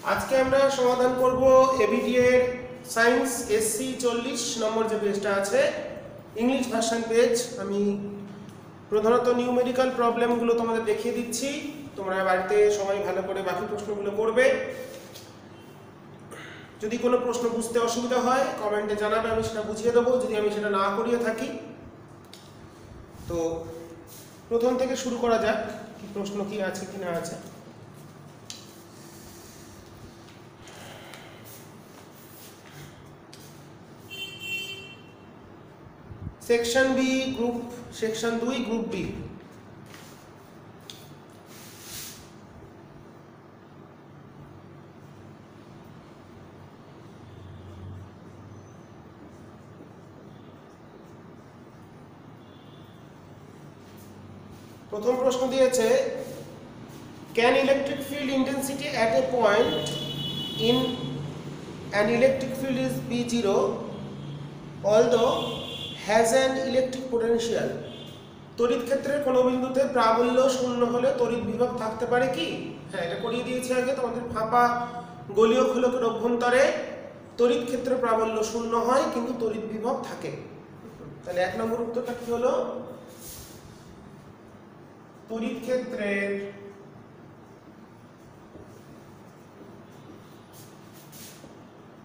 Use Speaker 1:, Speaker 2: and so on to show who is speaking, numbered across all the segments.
Speaker 1: আজকে আমরা সমাধান করব এবিডি এর সায়েন্স এসসি 40 নম্বর যে পেজটা আছে ইংলিশ ভার্সন পেজ। আমি প্রধানত নিউমেরিক্যাল প্রবলেমগুলো তোমাদের দেখিয়ে দিচ্ছি, তোমরা বাড়িতে সবাই ভালো করে বাকি প্রশ্নগুলো করবে। যদি কোনো প্রশ্ন বুঝতে অসুবিধা হয় কমেন্টে জানাবে, আমি সেটা বুঝিয়ে দেবো যদি আমি সেটা না করিয়ে থাকি। তো প্রথম থেকে শুরু করা যাক, কি প্রশ্ন কি আছে কি না আছে। Section B group, section 2 group B. প্রথম প্রশ্ন দিয়েছে, can electric field intensity at a point in an electric field is B0 although has an electric potential. তড়িৎ ক্ষেত্রের কোনো বিন্দুতে প্রাবল্য শূন্য হলে তড়িৎ বিভব থাকতে পারে কি? হ্যাঁ, এটা করিয়ে দিয়েছি আগে তোমাদের। ফাঁপা গোলীয় খোলকের অভ্যন্তরে তড়িৎ ক্ষেত্রে প্রাবল্য শূন্য হয় কিন্তু তড়িৎ বিভব থাকে। তাহলে 1 নম্বর উত্তরটা কি হলো? তড়িৎ ক্ষেত্রের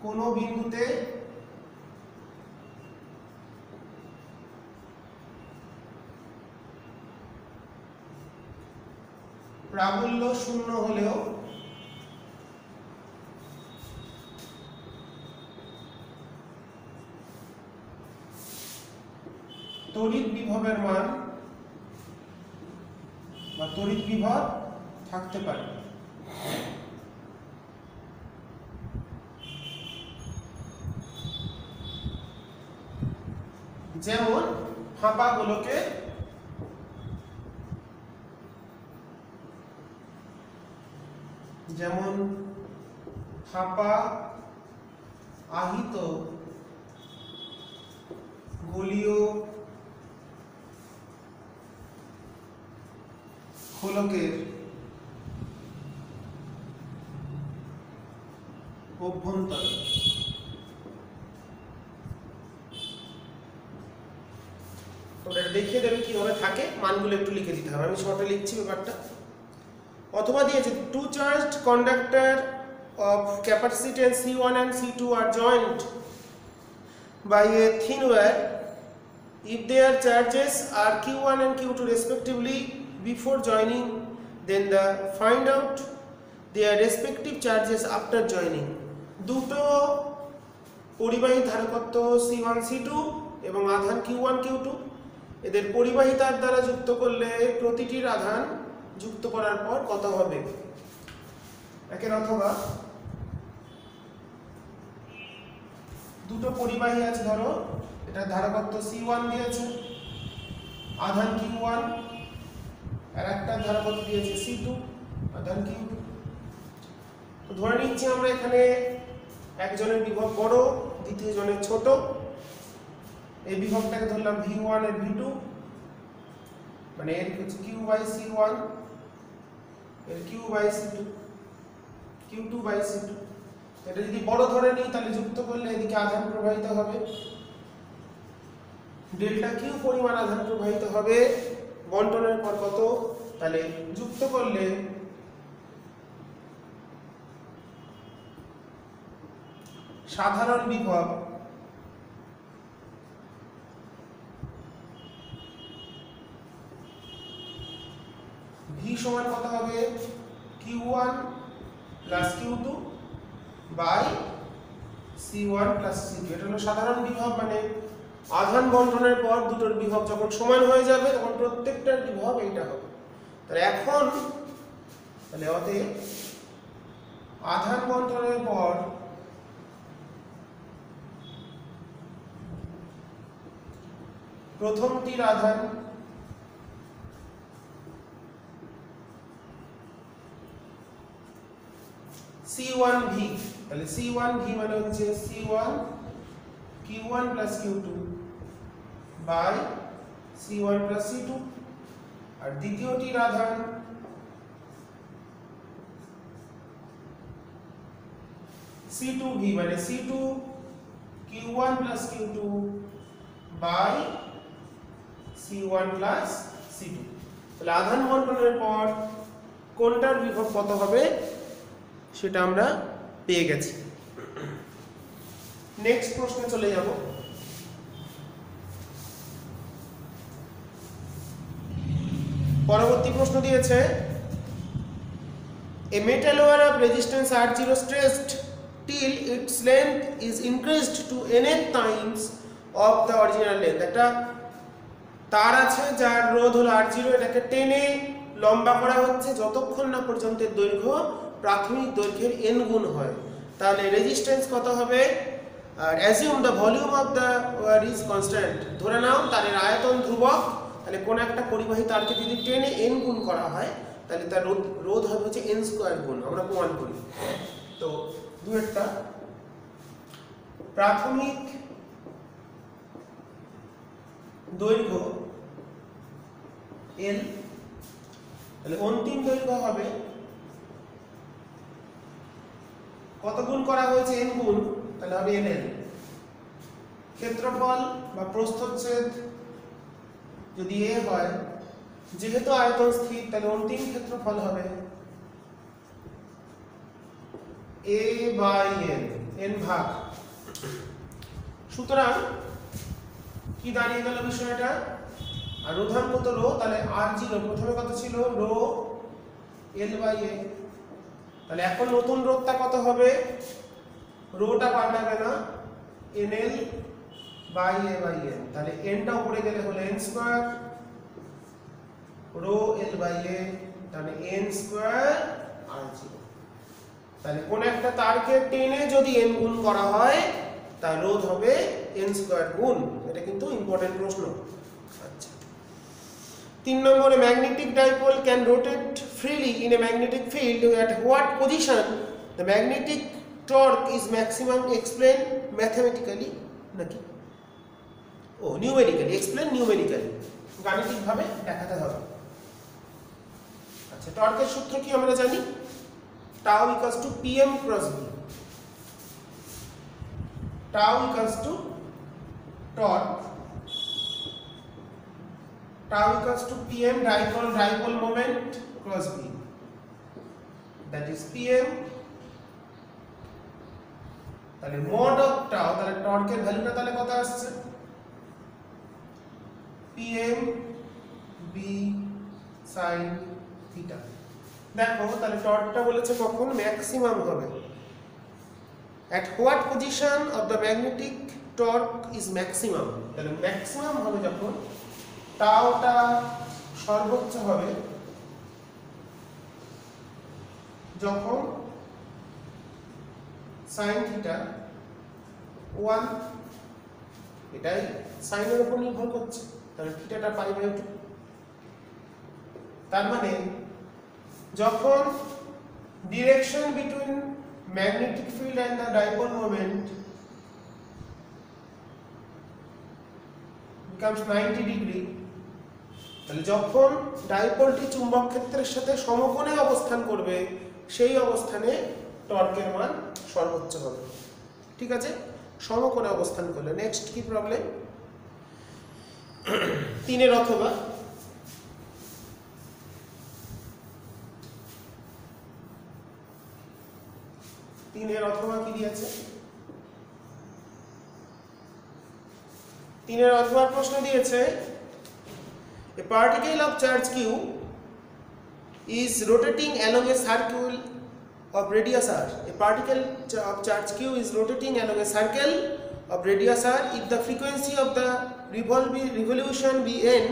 Speaker 1: কোন বিন্দুতে প্রাবল্য শূন্য হলেও তড়িৎ বিভবের মান বা তড়িৎ বিভব থাকতে পারে। যেমন ফাঁপা গোলকে আহিত গোলীয় খোলকের অভ্যন্তরে তোমরা দেখিয়ে দেবে কিভাবে থাকে, মানগুলো একটু লিখে দিতে হবে। আমি শর্টে লিখছি ব্যাপারটা। অথবা দিয়েছে to charged conductor of capacitance C1 and C2 are joined by a thin wire. If their charges are Q1 and Q2 respectively before joining, then find out their respective charges after joining. দুটো পরিবাহী ধারকত্ব C1 C2 এবং আধান Q1 Q2, এদের পরিবাহিতার দ্বারা যুক্ত করলে প্রতিটির আধান যুক্ত করার পর কত হবে। একের অথবা দুটো পরিবাহী আছে, ধরো এটা ধারকত্ব C1 দিয়েছে, আধান Q1, আর একটা ধারকত্ব দিয়েছে C2, আধান Q2। তো ধরে নিচ্ছি আমরা এখানে একজনের বিভব বড়, দ্বিতীয় জনের ছোট। এই বিভবটাকে ধরলাম V1 এর V2, মানে এর হচ্ছে Q বাই C1 এর Q by C2, Q2 by C2। এটা যদি বড় ধরে নিই তাহলে যুক্ত করলে এদিকে আধান প্রবাহিত হবে, ডেল্টা কিউ পরিমাণ আধান প্রবাহিত হবে। বন্টনের পর কত? তাহলে যুক্ত করলে সাধারণ বিভব V সমান কত হবে? Q1 plus Q2 by C1 plus C2। এটা হলো সাধারণ বিভব, মানে আধান বন্টনের পর দুটোর বিভব যখন সমান হয়ে যাবে তখন প্রত্যেকটার বিভব এইটা হবে। তাহলে এখন তাহলে অতএব আধান বন্টনের পর প্রথমটির আধান C1V, তাহলে C1V মানে হচ্ছে C1 Q1 plus Q2 by C1 plus C2, আর দ্বিতীয়টির আধান C2V মানে C2 Q1 plus Q2 by C1 plus C2। তাহলে আধান বন্টনের পর কোনটার বিভব কত হবে সেটা আমরা পেয়ে গেছি। নেক্সট প্রশ্নে চলে যাব। পরবর্তী প্রশ্ন দিয়েছে a metal wire of resistance R0 stressed till its length is increased to nth times of the original length। একটা তার আছে যার রোধ হলো R0, এটাকে টেনে লম্বা করা হচ্ছে যতক্ষণ না পর্যন্ত দৈর্ঘ্য প্রাথমিক দৈর্ঘ্যের n গুণ হয়। তাহলে রেজিস্ট্যান্স কত হবে? আর assume the volume of the wire is constant. ধরে নাও তারের আয়তন ধ্রুবক। তাহলে কোন একটা পরিবাহী তারকে যদি টেনে n গুণ করা হয় তাহলে তার রোধ হবে হচ্ছে n স্কয়ার গুণ। আমরা প্রমাণ করি। তো দুইটা প্রাথমিক দৈর্ঘ্য l, তাহলে অন্তিম দৈর্ঘ্য হবে কত গুণ করা হয়েছে n গুণ, তাহলে হবে nl। ক্ষেত্রফল বা প্রস্থচ্ছেদ যদি a হয়, যেহেতু আয়তন স্থির তাহলে অন্তিম ক্ষেত্রফল হবে a বাই n, n ভাগ। সুতরাং কি দাঁড়িয়ে গেল বিষয়টা? আর রোধাঙ্ক তো রো, তাহলে R0 প্রথমে কত ছিল? Rho l by a। তাহলে এখন নতুন রোধটা কত হবে? রোটা পাল্টাবে না, nl by a by n। তাহলে nটা উপরে গেলে হলো n square, rho l by a, তাহলে n স্কয়ার R0। তাহলে কোন একটা তারকে টেনে যদি n গুণ করা হয় তার রোধ হবে n স্কয়ার গুণ। এটা কিন্তু ইম্পর্টেন্ট প্রশ্ন। আচ্ছা, 3 নম্বরে magnetic dipole can rotate freely in a magnetic field at what position the magnetic torque is maximum, explain mathematically নাকি ও নিউমেরিক্যালি, explain numerically, গাণিতিক ভাবে দেখাতে হবে। আচ্ছা, টর্কের সূত্র কি আমরা জানি? Tau equals to pm cross v। Tau equals to torque, tau equals to pm dipole moment cross v, that is pm। তাহলে মড অফ টাউ, তাহলে টর্কের ভ্যালুটা তাহলে কত আসছে? pm b sin theta. দেখো তাহলে টর্কটা বলেছে কখন ম্যাক্সিমাম হবে। at what position of the magnetic torque is maximum, তাহলে ম্যাক্সিমাম হবে যখন টাউটা সর্বোচ্চ হবে যখন sin থিটা 1, এটাই সাইনের উপর নির্ভর করছে, তাহলে থিটাটা পাই বাই 2। তার মানে যখন direction between magnetic field and the dipole moment becomes 90 degree, তাহলে যখন ডাইপোলটি চুম্বক ক্ষেত্রের সাথে সমকোণে অবস্থান করবে সেই অবস্থানে টর্কের মান সর্বোচ্চ হবে। ঠিক আছে, সমকোণে অবস্থান করলে। নেক্সট কি প্রবলেম? 3 অথবা কি দিয়েছে? 3 অথবা প্রশ্ন দিয়েছে a particle of charge q is rotating along a circle of radius r। a particle of charge q is rotating along a circle of radius r if the frequency of the revolution be n,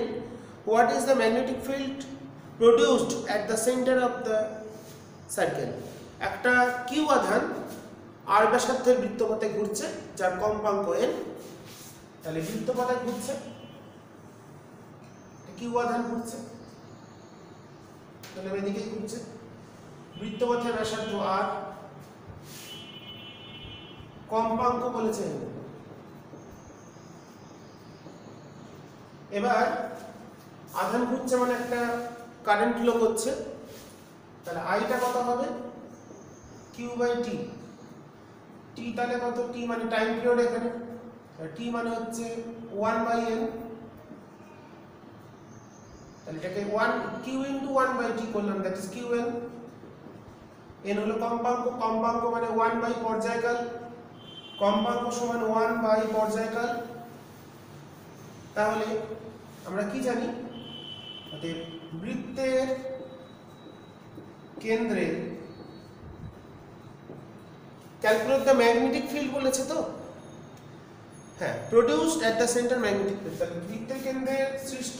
Speaker 1: what is the magnetic field produced at the center of the circle? একটা Q আধান আর ব্যাসার্ধের বৃত্তপথে ঘুরছে যার কম্পাঙ্ক n, তাহলে বৃত্তপথে ঘুরছে, Q আধান ঘুরছে, তাহলে এদিকে ঘুরছে, বৃত্তপথে ব্যাসার্ধ r, কম্পাঙ্ক বলেছে n। এবার আধান ঘুরছে মানে একটা কারেন্ট ফ্লো করছে, তাহলে আইটা কত হবে? q by t। টি তাহলে কত, টি মানে টাইম পিরিয়ড এখানে, টি মানে হচ্ছে 1/n, তাহলে এটাকে 1 কিউ ইনটু 1/t করলাম, দ্যাট ইজ qn। n হলো কম্পাঙ্ক, কম্পাঙ্ক মানে 1 পর্যায়কাল, কম্পাঙ্ক সমান 1 পর্যায়কাল। তাহলে আমরা কি জানি, অতএব বৃত্তের কেন্দ্রে ক্যালকুলেট দ্য ম্যাগনেটিক ফিল্ড বলেছে তো, হ্যাঁ, produced at the centre magnetic field. তাহলে বৃত্তের কেন্দ্রে সৃষ্ট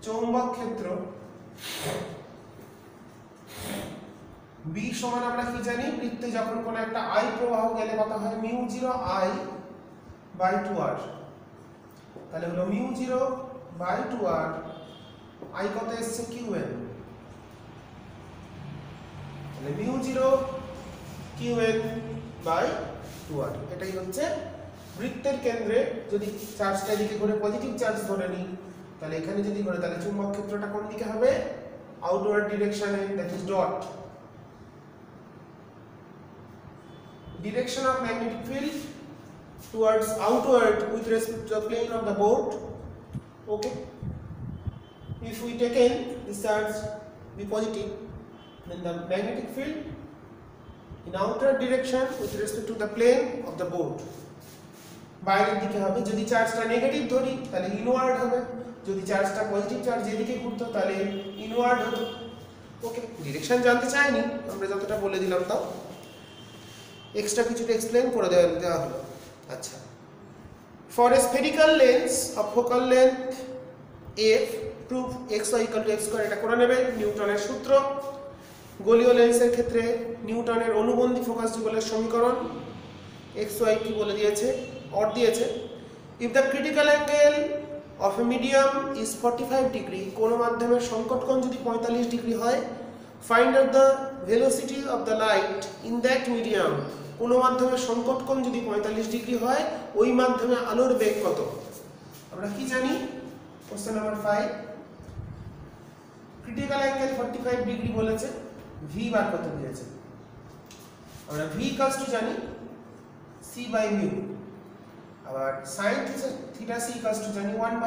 Speaker 1: চৌম্বক ক্ষেত্র B সমান আমরা কি জানি, বৃত্তে যখন কোনো একটা I প্রবাহ গেলে কত হয়, μ0I/2r। তাহলে হলো μ0/2r, I কত এসছে qn, তাহলে μ0qn/2r। এটাই হচ্ছে বৃত্তের কেন্দ্রে যদি চার্জটা এদিকে ঘুরে পজিটিভ চার্জ ধরে নিই, তাহলে এখানে যদি ঘুরে তাহলে চুম্বক ক্ষেত্রটা কোন দিকে হবে, আউটওয়ার্ড ডিরেকশনে, that is dot. Direction of magnetic field towards outward with respect to the plane of the board. Okay, if we take in this charge be positive, then the magnetic field in outward direction with respect to the plane of the board বাইরের দিকে হবে। যদি চার্জটা negative ধরি তাহলে inward হবে, যদি চার্জটা পজিটিভ চার্জ যেদিকে ঘুরতো তাহলে ইনওয়ার্ড হতো। ওকে, ডিরেকশন জানতে চাইনি, আমরা যতটা বলে দিলাম তাও এক্সট্রা কিছুটা এক্সপ্লেন করে দেওয়া হলো। আচ্ছা, for a spherical lens of focal length f proof xy = f², এটা করে নেবে নিউটনের সূত্র। গোলীয় লেন্সের ক্ষেত্রে নিউটনের অনুবন্ধী ফোকাস যুগলের সমীকরণ, xy কি বলে দিয়েছে, অর দিয়েছে। If the critical angle of A medium is 45 degree, কোনো মাধ্যমের সংকট কোণ যদি 45 ডিগ্রি হয়, find out the velocity of the light in that medium. কোনো মাধ্যমের সংকট কোণ যদি 45 ডিগ্রি হয়, ওই মাধ্যমে আলোর বেগ কত। আমরা কি জানি, question number 5, critical angle 45 degree বলেছে, v বার কত দিয়েছে, আমরা v = জানি c/μ, আবার sin থিটা c = জানি 1/μ।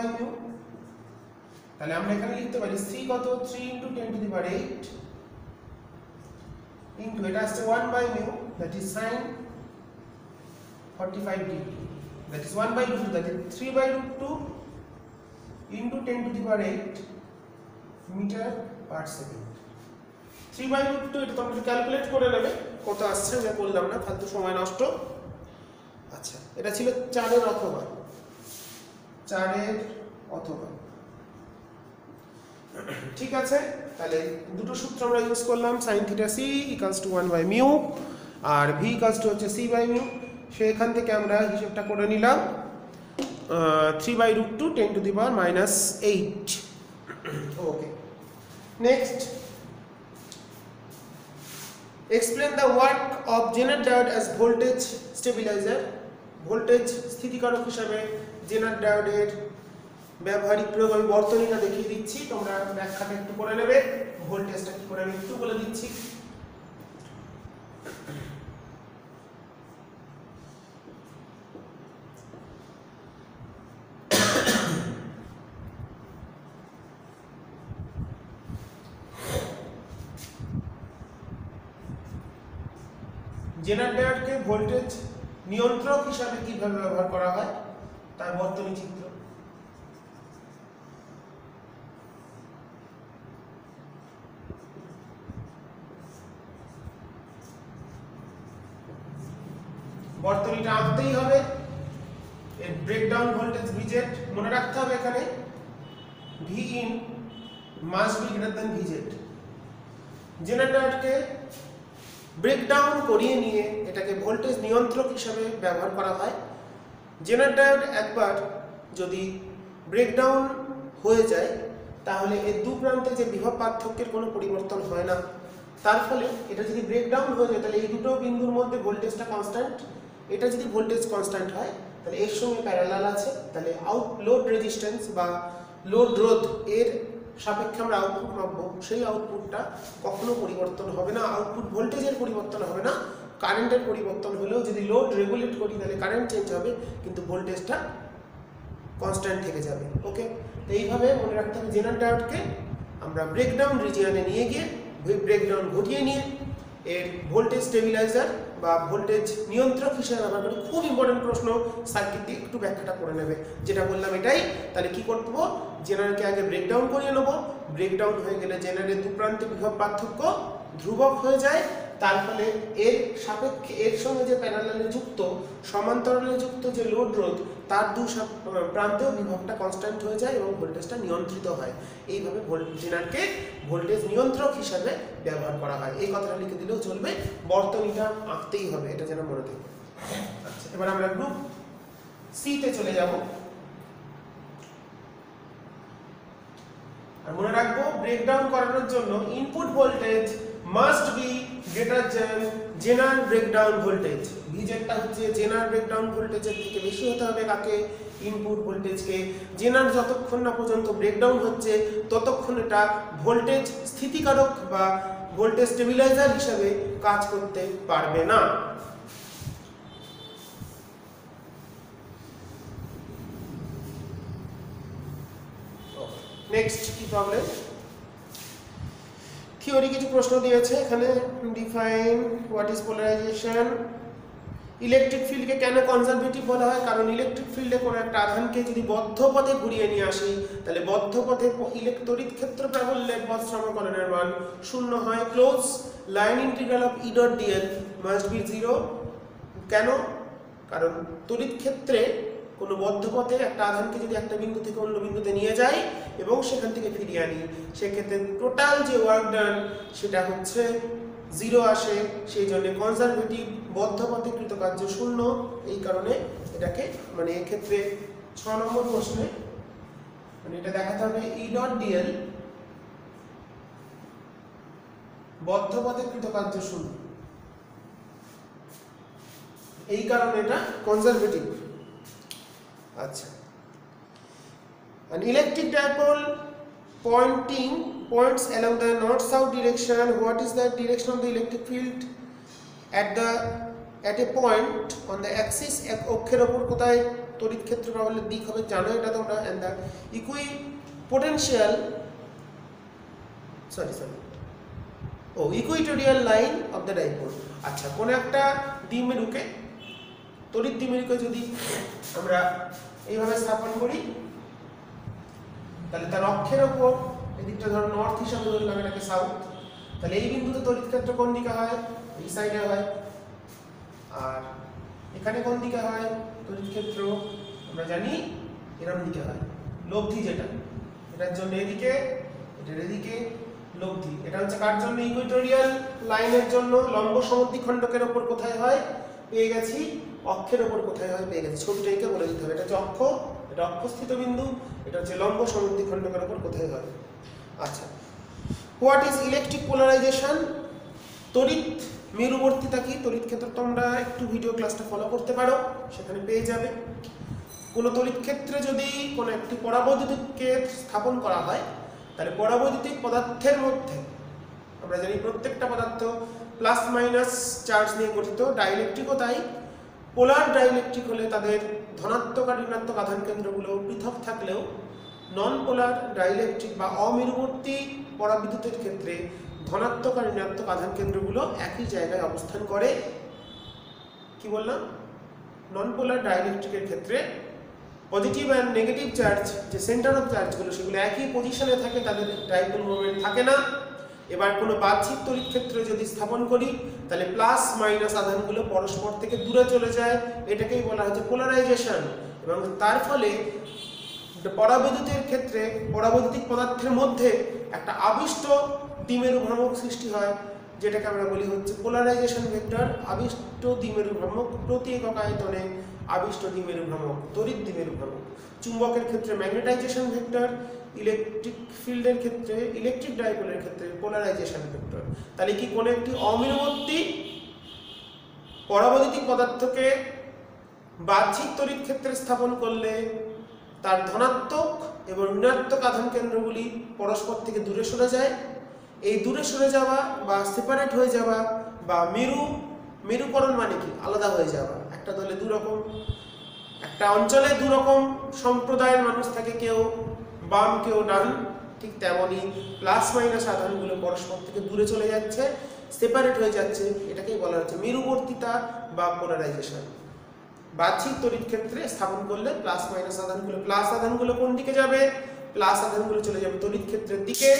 Speaker 1: তাহলে আমরা এখানে লিখতে পারি c কত, 3 × 10⁸ ইনটু এটা আসছে 1/μ, that is sin 45 degree, that is 1/√2, that is 3/√2 into 10⁸ metre per second. 3/√2 এটা তোমরা ক্যালকুলেট করে নেবে কত আসছে, আমি বললাম না, ফালতু সময় নষ্ট। আচ্ছা, এটা ছিল 4 অথবা। ঠিক আছে, তাহলে দুটো সূত্র আমরা ইউজ করলাম, sin θc = 1/μ আর v = হচ্ছে c/μ। সেখান থেকে আমরা হিসাবটা করে নিলাম 3/√2 10⁻⁻8। Okay, next, explain the work of Zener diode as voltage stabilizer। Voltage স্থিতিকারক হিসাবে জেনার ডায়োডের ব্যবহারিক প্রয়োগ আমি বর্তনীটা দেখিয়ে দিচ্ছি, তোমরা ব্যাখ্যাটা একটু করে নেবে। ভোল্টেজটা কি করে আমি একটু বলে দিচ্ছি। জেনার ডায়োডকে ভোল্টেজ নিয়ন্ত্রক হিসাবে কিভাবে ব্যবহার করা হয় তার বর্তনী চিত্র। বর্তনীটা আঁকতেই হবে, এর ব্রেকডাউন ভোল্টেজ Vz মনে রাখতে হবে, এখানে Vin must be greater than Vz। Zener ডায়োডকে ব্রেকডাউন করিয়ে নিয়ে এটাকে ভোল্টেজ নিয়ন্ত্রক হিসাবে ব্যবহার করা হয়। জেনার ডায়োড একবার যদি ব্রেকডাউন হয়ে যায় তাহলে এর দু প্রান্তে যে বিভব পার্থক্যের কোনো পরিবর্তন হয় না। তার ফলে এটা যদি ব্রেকডাউন হয়ে যায় তাহলে এই দুটো বিন্দুর মধ্যে ভোল্টেজটা কনস্ট্যান্ট। এটা যদি ভোল্টেজ কনস্ট্যান্ট হয় তাহলে এর সঙ্গে প্যারালাল আছে, তাহলে লোড রেজিস্ট্যান্স বা লোড রোধ এর সাপেক্ষে আমরা আউটপুট মাপবো, সেই আউটপুটটা কখনো পরিবর্তন হবে না, আউটপুট ভোল্টেজের পরিবর্তন হবে না। কারেন্টের পরিবর্তন হলেও যদি লোড রেগুলেট করি তাহলে কারেন্ট চেঞ্জ হবে, কিন্তু ভোল্টেজটা কনস্ট্যান্ট থেকে যাবে। ওকে, তো এইভাবে মনে রাখতে হবে জেনার ডায়োডকে আমরা ব্রেকডাউন রিজিয়নে নিয়ে গিয়ে ব্রেকডাউন ঘটিয়ে নিয়ে এর ভোল্টেজ স্টেবিলাইজার বা ভোল্টেজ নিয়ন্ত্রক হিসেবে ব্যবহার করি। খুব ইম্পর্টেন্ট প্রশ্ন, সার্কিট দিয়ে একটু ব্যাখ্যাটা করে নেবে, যেটা বললাম এটাই। তাহলে কি করবো, জেনারকে আগে ব্রেকডাউন করিয়ে নেবো, ব্রেকডাউন হয়ে গেলে জেনারের দু প্রান্তে বিভব পার্থক্য ধ্রুবক হয়ে যায়, তার ফলে এর সাপেক্ষে এর সঙ্গে যে প্যারালালে যুক্ত সমান্তরালে যুক্ত যে লোড রোধ তার দু প্রান্তেও বিভবটা কনস্ট্যান্ট হয়ে যায় এবং ভোল্টেজটা নিয়ন্ত্রিত হয়। এইভাবে জেনারকে ভোল্টেজ নিয়ন্ত্রক হিসাবে ব্যবহার করা হয়। এই কথাটা লিখে দিলেও চলবে, বর্তনীটা আঁকতেই হবে, এটা যেন মনে থাকে। আচ্ছা, এবার আমরা গ্রুপ সি তে চলে যাব। আর মনে রাখবো ব্রেকডাউন করানোর জন্য input voltage must be greater than Zener breakdown voltage. ভিজেডটা হচ্ছে জেনার ব্রেকডাউন ভোল্টেজের থেকে বেশি হতে হবে কাকে, ইনপুট ভোল্টেজকে। জেনার যতক্ষণ না পর্যন্ত ব্রেকডাউন হচ্ছে ততক্ষণ এটা ভোল্টেজ স্থিতিকারক বা ভোল্টেজ স্টেবিলাইজার হিসেবে কাজ করতে পারবে না। নেক্সট কি প্রবলেম, থিওরি কিছু প্রশ্ন দিয়েছে এখানে। Define what is polarisation. Electric ফিল্ডকে কেন কনজারভেটিভ বলা হয়, কারণ ইলেকট্রিক ফিল্ডে কোনো একটা আধানকে যদি বদ্ধ পথে ঘুরিয়ে নিয়ে আসি তাহলে বদ্ধ পথে তড়িৎ ক্ষেত্র প্রাবল্যের পথ সমকলনের মান 0 হয়। Close line integral of E dot DL must be 0। কেন, কারণ তড়িৎ ক্ষেত্রে কোনো বদ্ধ পথে একটা আধানকে যদি একটা বিন্দু থেকে অন্য বিন্দুতে নিয়ে যাই এবং সেখান থেকে ফিরিয়ে আনি, সেক্ষেত্রে টোটাল যে ওয়ার্ক ডান সেটা হচ্ছে 0 আসে। সেই জন্য কনজারভেটিভ, বদ্ধ পথে কৃতকার্য 0। এই কারণে এটাকে মানে এক্ষেত্রে 6 নম্বর প্রশ্নে মানে এটা দেখাতে হবে ই ডট ডিএল বদ্ধ পথে কৃতকার্য 0, এই কারণে এটা কনজারভেটিভ। আচ্ছা, an electric dipole points along the north south direction. What is the direction of the electric field at a point on the axis? এক অক্ষের উপর কোথায় তড়িৎ ক্ষেত্র প্রাবল্যের দিক হবে জানো এটা তোমরা। and the equatorial line of the dipole. আচ্ছা, কোন একটা দ্বিমেরুকে তড়িৎ দ্বিমেরুকে যদি আমরা এইভাবে স্থাপন করি তাহলে তার অক্ষের উপর এদিকটা ধরো নর্থ হিসাবে ধরলাম, এটাকে সাউথ, তাহলে এই বিন্দুতে তড়িৎ ক্ষেত্র কোন দিকে হয়, এই সাইডে হয়। আর এখানে কোন দিকে হয় তড়িৎ ক্ষেত্র, আমরা জানি এরকম দিকে হয়, লব্ধি যেটা, এটার জন্য এদিকে, এটার এদিকে লব্ধি। এটা হচ্ছে কার জন্য, ইকুয়েটোরিয়াল লাইনের জন্য। লম্ব সমদ্বিখণ্ডকের উপর কোথায় হয় পেয়ে গেছি, অক্ষের উপর কোথায় হয় পেয়ে গেছি। ছবিটা এঁকে বলে দিতে হবে, এটা হচ্ছে অক্ষ, এটা অক্ষস্থিত বিন্দু, এটা হচ্ছে লম্ব সমদ্বিখণ্ডকের উপর কোথায় হয়। আচ্ছা, হোয়াট ইজ ইলেকট্রিক পোলারাইজেশন। তড়িৎ মেরুবর্তিতা কি, তড়িৎ ক্ষেত্র তোমরা একটু ভিডিও ক্লাসটা ফলো করতে পারো, সেখানে পেয়ে যাবে। কোনো তড়িৎ ক্ষেত্রে যদি কোনো একটি পরাবৈদ্যুতিককে স্থাপন করা হয় তাহলে পরাবৈদ্যুতিক পদার্থের মধ্যে আমরা জানি প্রত্যেকটা পদার্থ প্লাস মাইনাস চার্জ নিয়ে গঠিত, ডাইইলেকট্রিকও তাই। পোলার ডাইইলেকট্রিক হলে তাদের ধনাত্মক আর ঋণাত্মক আধান কেন্দ্রগুলো পৃথক থাকলেও নন পোলার ডাইইলেকট্রিক বা অমেরুবর্তী পরাবিদ্যুতের ক্ষেত্রে ধনাত্মক আর ঋণাত্মক আধান কেন্দ্রগুলো একই জায়গায় অবস্থান করে। কি বললাম, নন পোলার ডাইইলেকট্রিকের ক্ষেত্রে পজিটিভ অ্যান্ড নেগেটিভ চার্জ যে সেন্টার অফ চার্জগুলো সেগুলো একই পজিশনে থাকে, তাদের ডাইপোল মোমেন্ট থাকে না। এবার কোনো বাহ্যিক তড়িৎ ক্ষেত্র যদি স্থাপন করি তাহলে প্লাস মাইনাস আধানগুলো পরস্পর থেকে দূরে চলে যায়, এটাকেই বলা হচ্ছে পোলারাইজেশন। এবং তার ফলে পরাবৈদ্যুতের ক্ষেত্রে পরাবৈদ্যুতিক পদার্থের মধ্যে একটা আবিষ্ট দ্বিমেরু ভ্রামক সৃষ্টি হয়, যেটাকে আমরা বলি হচ্ছে পোলারাইজেশন ভেক্টর। আবিষ্ট দ্বিমেরু ভ্রামক, প্রতি একক আয়তনে আবিষ্ট দ্বিমেরু ভ্রামক, তড়িৎ দ্বিমেরু ভ্রামক। চুম্বকের ক্ষেত্রে ম্যাগনেটাইজেশন ভেক্টর, ইলেকট্রিক ফিল্ডের ক্ষেত্রে, ইলেকট্রিক ডাইপোলের ক্ষেত্রে পোলারাইজেশন ভেক্টর। তাহলে কি কোনো একটি অমেরুবর্তী পরাবৈদ্যুতিক পদার্থকে বাহ্যিক তড়িৎ ক্ষেত্রে স্থাপন করলে তার ধনাত্মক এবং ঋণাত্মক আধান কেন্দ্রগুলি পরস্পর থেকে দূরে সরে যায়। এই দূরে সরে যাওয়া বা সেপারেট হয়ে যাওয়া বা মেরুকরণ মানে কি, আলাদা হয়ে যাওয়া। একটা দলে দুরকম, একটা অঞ্চলে দুরকম সম্প্রদায়ের মানুষ থাকে, কেউ বাম কেউ ডান, ঠিক তেমনই প্লাস মাইনাস আধানগুলো পরস্পর থেকে দূরে চলে যাচ্ছে, সেপারেট হয়ে যাচ্ছে। এটাকেই বলা হচ্ছে মেরুবর্তিতা বা পোলারাইজেশন। বাহ্যিক তড়িৎ ক্ষেত্রে স্থাপন করলে প্লাস মাইনাস আধানগুলো কোন দিকে যাবে? প্লাস আধানগুলো চলে যাবে তড়িৎ ক্ষেত্রের দিকে,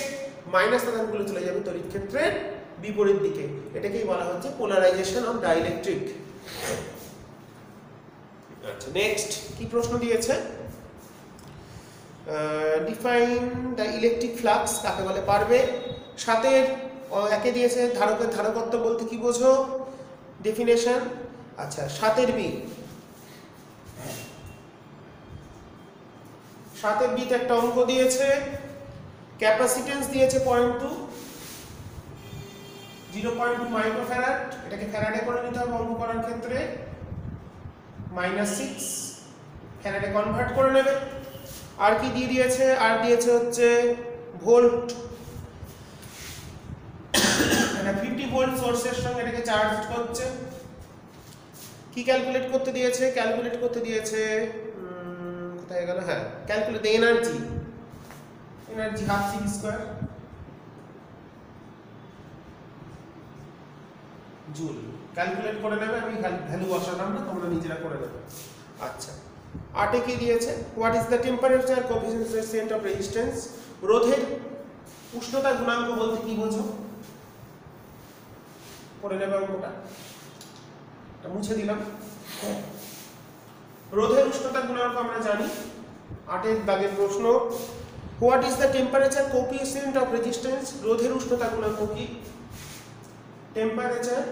Speaker 1: মাইনাস আধানগুলো চলে যাবে তড়িৎ ক্ষেত্রের বিপরীত দিকে। এটাকেই বলা হচ্ছে পোলারাইজেশন অফ ডাইইলেকট্রিক। আচ্ছা, নেক্সট কি প্রশ্ন দিয়েছে? ডিফাইন দ্য ইলেকট্রিক ফ্লাক্স কাকে বলে? পারবে। সাতের একে দিয়েছে ধারকের ধারকত্ব বলতে কি বোঝো? ডেফিনেশন। আচ্ছা, সাতের বি, সাতের বিতে একটা অঙ্ক দিয়েছে, ক্যাপাসিটেন্স দিয়েছে 0.2 মাইক্রোফ্যারাড। এটাকে ফ্যারাডে করে নিতে হবে অঙ্ক করার ক্ষেত্রে। -6 ফ্যারাডে কনভার্ট করে নেবে। আর কি দিয়ে দিয়েছে? আর দিয়েছে হচ্ছে ভোল্ট। 50 ভোল্ট সোর্সের সঙ্গে এটাকে চার্জ করছে। কি ক্যালকুলেট করতে দিয়েছে? ক্যালকুলেট করতে দিয়েছে কোথায় গেল? হ্যাঁ, calculate the energy half c square joule. Calculate করে নেবে, আমি ভ্যালু বসালাম না, তোমরা নিজেরা করে নেবে। আচ্ছা, আটে কি দিয়েছে? What is the temperature coefficient of resistance? রোধের উষ্ণতা গুণাঙ্ক বলতে কি বোঝো? করে নেবে অঙ্কটা, এটা মুছে দিলাম। রোধের উষ্ণতা গুণাঙ্ক আমরা জানি। আটের দাগের প্রশ্ন, what is the temperature coefficient of resistance? রোধের উষ্ণতা গুণাঙ্ক কি? টেম্পারেচার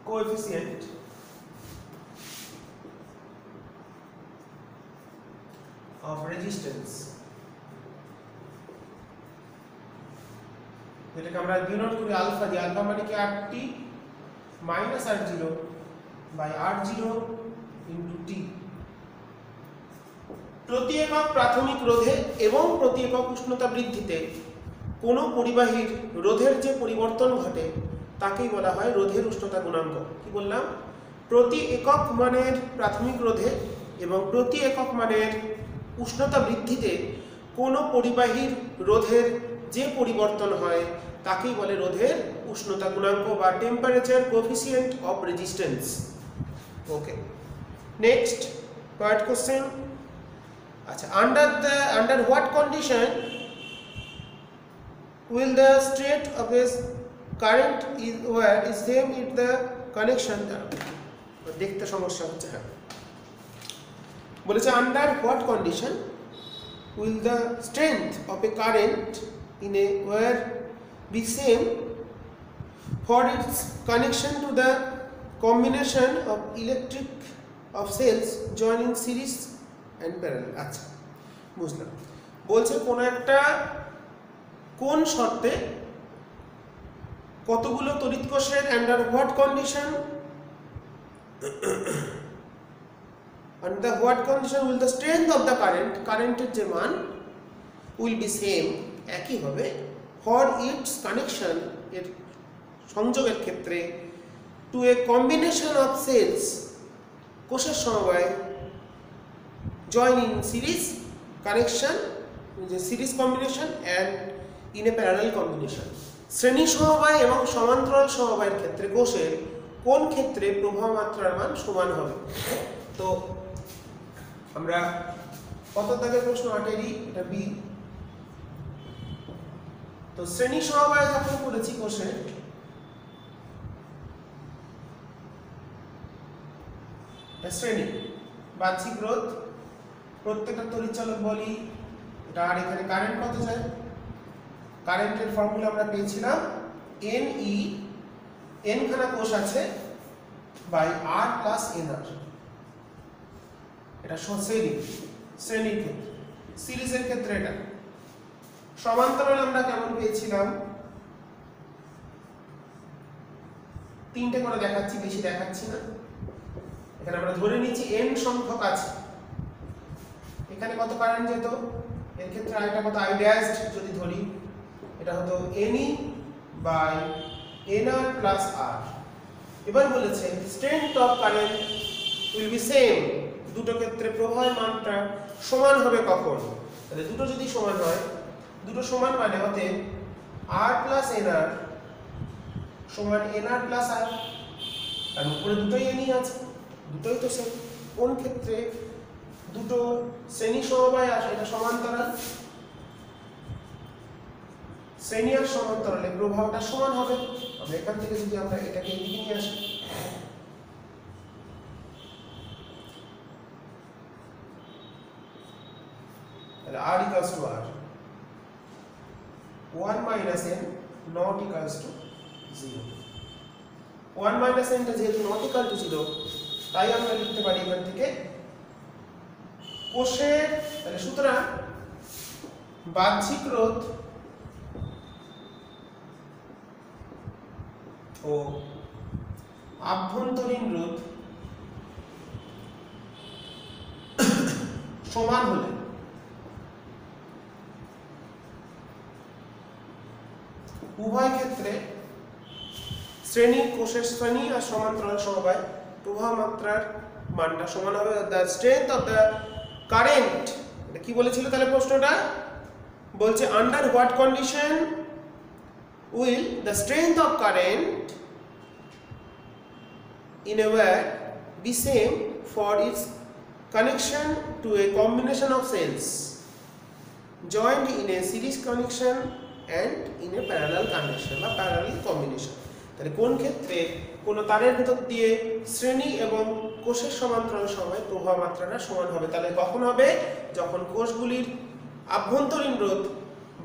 Speaker 1: কোএফিসিয়েন্ট অফ রেজিস্ট্যান্স, যেটাকে আমরা ডিনোট করি আলফা দিয়ে। আলফা মানে কি? RT minus R0 by R0 into T। প্রতি একক প্রাথমিক রোধে এবং প্রতি একক উষ্ণতা বৃদ্ধিতে কোনো পরিবাহীর রোধের যে পরিবর্তন ঘটে তাকেই বলা হয় রোধের উষ্ণতা গুণাঙ্ক। কি বললাম? প্রতি একক মানের প্রাথমিক রোধে এবং প্রতি একক মানের উষ্ণতা বৃদ্ধিতে কোনো পরিবাহীর রোধের যে পরিবর্তন হয় তাকেই বলে রোধের উষ্ণতা গুণাঙ্ক বা temperature coefficient of resistance. Okay, next third question. আচ্ছা, under what condition will the state of a current is where is same if the connection দেখতে সমস্যা হচ্ছে। হ্যাঁ, বলেছে under what condition will the strength of a current in a wire be same for its connection to the combination of electric of cells joined in series and parallel। আচ্ছা, বুঝলাম। বলছে কোন শর্তে কতগুলো তড়িৎ কোষের under what condition, under what condition will the strength of the কারেন্টের যে মান will be same, একই হবে for its connection, এর সংযোগের ক্ষেত্রে to a combination of cells, কোষের সমবায়, join in series connection, series combination and in a parallel combination। শ্রেণী সমবায় এবং সমান্তরাল সমবায়ের ক্ষেত্রে কোষের কোন ক্ষেত্রে প্রবাহ মাত্রার মান সমান হবে? তো আমরা কত দাগের প্রশ্ন? 8এরই, এটা বি। তো শ্রেণী সমবায় যখন করেছি কোষের, শ্রেণী বাহ্যিক রোধ, প্রত্যেকটা তড়িৎচালক বলি এটা। আর এখানে কারেন্ট কত যায়? কারেন্টের ফর্মুলা আমরা পেয়েছিলাম NE, n খানা কোষ আছে, বাই R প্লাস NR। এটা শ্রেণীর ক্ষেত্রে। সিরিজের ক্ষেত্রে এটা। সমান্তরাল আমরা কেমন পেয়েছিলাম? তিনটে করে দেখাচ্ছি, বেশি দেখাচ্ছি না। এখানে আমরা ধরে নিচ্ছি n সংখ্যক আছে, এখানে কত কারেন্ট যেত, এর ক্ষেত্রে আরেকটা কত I ড্যাশড যদি ধরি, এটা হতো NE by NR plus R। এবার বলেছে strength of current will be same, দুটো ক্ষেত্রে প্রবাহের মানটা সমান হবে কখন, তাহলে দুটো যদি সমান হয়, দুটো সমান মানে হতে R প্লাস NR সমান NR প্লাস R, আর উপরে দুটোই NE আছে, দুটোই তো সেম। কোন ক্ষেত্রে দুটো শ্রেণী সমবায় আসে, এটা সমান্তরাল, শ্রেণী আর সমান্তরালে প্রবাহটা সমান হবে। আমরা এখান থেকে যদি আমরা এটাকে এদিকে নিয়ে আসি, তাহলে R equals to R, 1 minus n not equals to 0, 1 minus n টা যেহেতু not equal to 0, তাই আমরা লিখতে পারি এখান থেকে কোষের, তাহলে সুতরাং বাহ্যিক রোধ ও আভ্যন্তরীণ রোধ সমান হলে উভয় ক্ষেত্রে শ্রেণী, কোষের শ্রেণী আর সমান্তরাল সমবায় প্রবাহ মাত্রার মানটা সমান হবে। The strength of the current, এটা কি বলেছিল তাহলে প্রশ্নটা, বলছে under what condition will the strength of current in a wire be same for its connection to a combination of cells joined in a series connection and in a parallel connection বা parallel combination। তাহলে কোন ক্ষেত্রে কোন তারের ভিতর দিয়ে শ্রেণী এবং কোষের সমান্তরাল সময় প্রবাহ মাত্রাটা সমান হবে, তাহলে কখন হবে, যখন কোষগুলির আভ্যন্তরীণ রোধ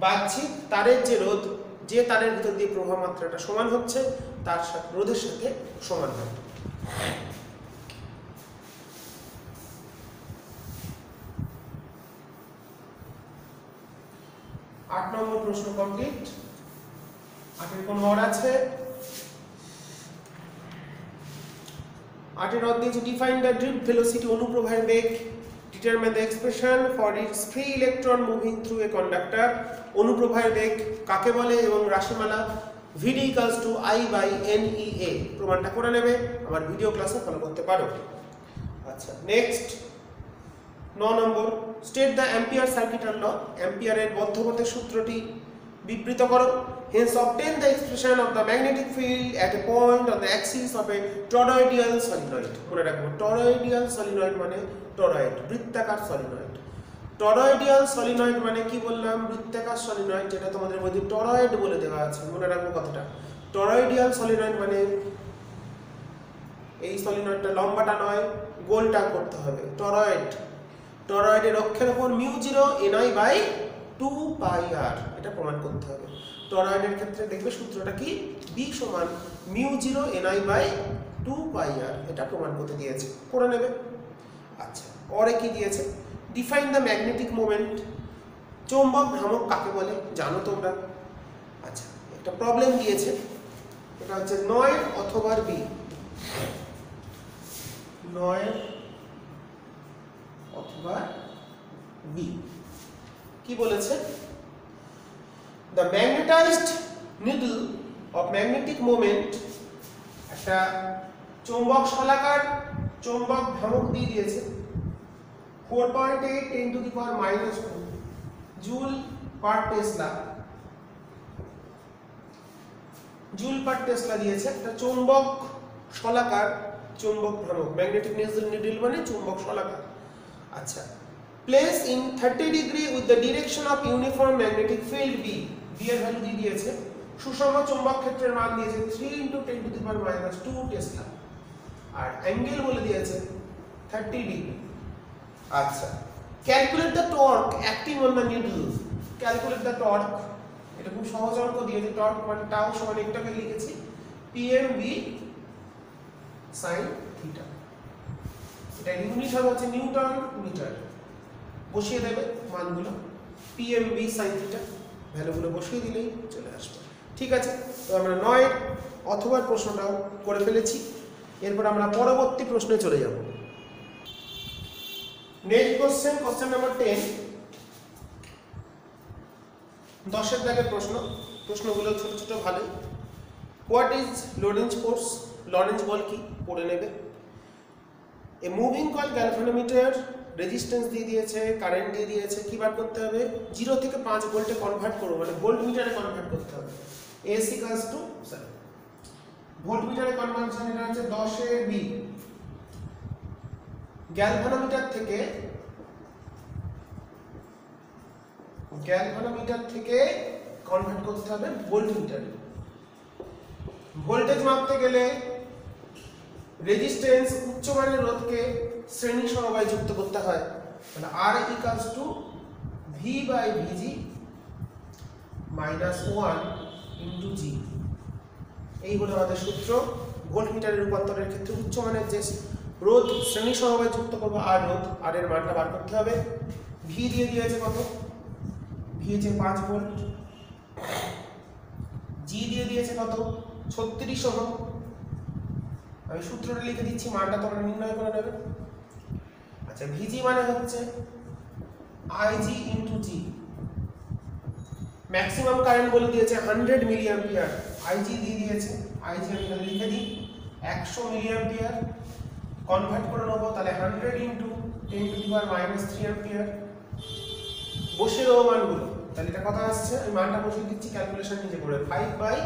Speaker 1: বাহ্যিক তারের যে রোধ, যে তারের ভিতর দিয়ে প্রবাহ মাত্রাটা সমান হচ্ছে তার সাথে রোধের সাথে সমান হবে। 8 নম্বর প্রশ্ন কমপ্লিট। 8 এর কোন অর আছে? 8 এর অর দিয়েছে ডিফাইন দ্য ড্রিফট ভেলোসিটি, অনুপ্রবাহের বেগ, determine the expression for its free electron moving through a conductor. অনুপ্রবাহের বেগ কাকে বলে এবং রাশিমালা VD equals to I by NEA, প্রমাণটা করে নেবে, আমার ভিডিও ক্লাসে ফলো করতে পারো। আচ্ছা, নেক্সট 9 নম্বর, state the Ampere circuital law, অ্যাম্পিয়ারের বদ্ধপথের সূত্রটি বিবৃত করো। Hence obtain the expression of the magnetic field at a point on the axis of a toroidal solenoid. মনে রাখবো টরয়েডিয়াল সলিনয়েড মানে টরয়েড, বৃত্তাকার সলিনয়েড। টরয়েডিয়াল সলিনয়েড মানে কি বললাম, বৃত্তাকার সলিনয়েড, যেটা তোমাদের মধ্যে টরয়েড বলে দেওয়া আছে, মনে রাখবো কথাটা। টরয়েডিয়াল সলিনয়েড মানে এই সলিনয়েডটা লম্বাটা নয়, গোলটা করতে হবে। টরয়েড, টরয়েডের অক্ষের উপর μ0 Ni বাই 2 পাই r, এটা প্রমাণ করতে হবে। টরয়েডের ক্ষেত্রে দেখবে সূত্রটা কি, B সমান μ0 Ni বাই 2 পাই r, এটা প্রমাণ করতে দিয়েছে, করে নেবে। আচ্ছা, পরে কি দিয়েছে, ডিফাইন দ্য ম্যাগনেটিক মোমেন্ট, চৌম্বক ভ্রামক কাকে বলে জানো তোমরা। আচ্ছা, একটা প্রবলেম দিয়েছে, এটা হচ্ছে 9 অথবা B, 9 অথবা B। কি বলেছে, the ম্যাগনেটাইজড needle of magnetic moment, একটা চৌম্বক শলাকার চৌম্বক ভ্রামক দিয়ে দিয়েছে 4.8 × 10⁻⁻² joule per Tesla, joule per Tesla দিয়েছে একটা চৌম্বক শলাকার চৌম্বক ভ্রামক, ম্যাগনেটিক নিডল মানে চৌম্বক শলাকার। আচ্ছা, place in 30 degree with the direction of uniform magnetic field B, B এর ভ্যালু দিয়ে দিয়েছে, সুষম চৌম্বক ক্ষেত্রের মান দিয়েছে 3 × 10⁻² টেসলা, আর অ্যাঙ্গেল বলে দিয়েছে 30 ডিগ্রি। আচ্ছা, calculate the torque acting on the needle, calculate the torque, এটা খুব সহজ অঙ্ক দিয়েছে, টর্ক মানে টাউ সমান একটাকে লিখেছি PMV sin থিটা, এটা ইউনিট হবে হচ্ছে নিউটন মিটার, বসিয়ে দেবে মানগুলো, PMV sin থিটা ভ্যালুগুলো বসিয়ে দিলেই চলে আসবে। ঠিক আছে, তো আমরা 9 অথবা প্রশ্নটাও করে ফেলেছি, এরপর আমরা পরবর্তী প্রশ্নে চলে যাব। নেক্সট কোশ্চেন নাম্বার 10, 10 এর দাগের প্রশ্নগুলো ছোট ছোট ভালোই। What is Lorentz force? Lorentz বল কি পড়ে নেবে। A moving coil galvanometer resistance দিয়ে দিয়েছে, কারেন্ট দিয়ে দিয়েছে, কি বার করতে হবে? 0 থেকে 5 ভোল্টে কনভার্ট করব, মানে ভোল্ট মিটারে কনভার্ট করতে হবে। AC ইকুয়ালস টু ভোল্ট মিটারে কনভার্সন, এটা হচ্ছে 10 এর B। গ্যালভানোমিটার থেকে কনভার্ট করতে হবে ভোল্ট মিটারে। ভোল্টেজ মাপতে গেলে রেজিস্ট্যান্স উচ্চমানের রোধকে শ্রেণী সমবায় যুক্ত করতে হয়, মানে R equals to V by VG minus 1 into G। এই হলো আমাদের সূত্র। ভোল্ট মিটারের রূপান্তরের ক্ষেত্রে উচ্চমানের যে রোধ শ্রেণী সমবায় যুক্ত করবো R রোধ, R এর মানটা বার করতে হবে। V দিয়ে দিয়েছে কত? V হচ্ছে 5 ভোল্ট। G দিয়ে দিয়েছে কত? 36 ওহম। আমি সূত্রটা লিখে দিচ্ছি, মানটা তোমরা নির্ণয় করে নেবে। আচ্ছা, VG মানে হচ্ছে IG into G। Maximum current বলে দিয়েছে 100 মিলি অ্যাম্পিয়ার, IG দিয়ে দিয়েছে, IG আমি এখানে লিখে দিই 100 মিলি অ্যাম্পিয়ার। কনভার্ট করে নেবো, তাহলে 100 into 10 to the power -3 ampere. বসিয়ে দেবো মানগুলো, তাহলে এটা কত আসছে? আমি মানটা বসিয়ে দিচ্ছি, ক্যালকুলেশন নিজে করে। 5 বাই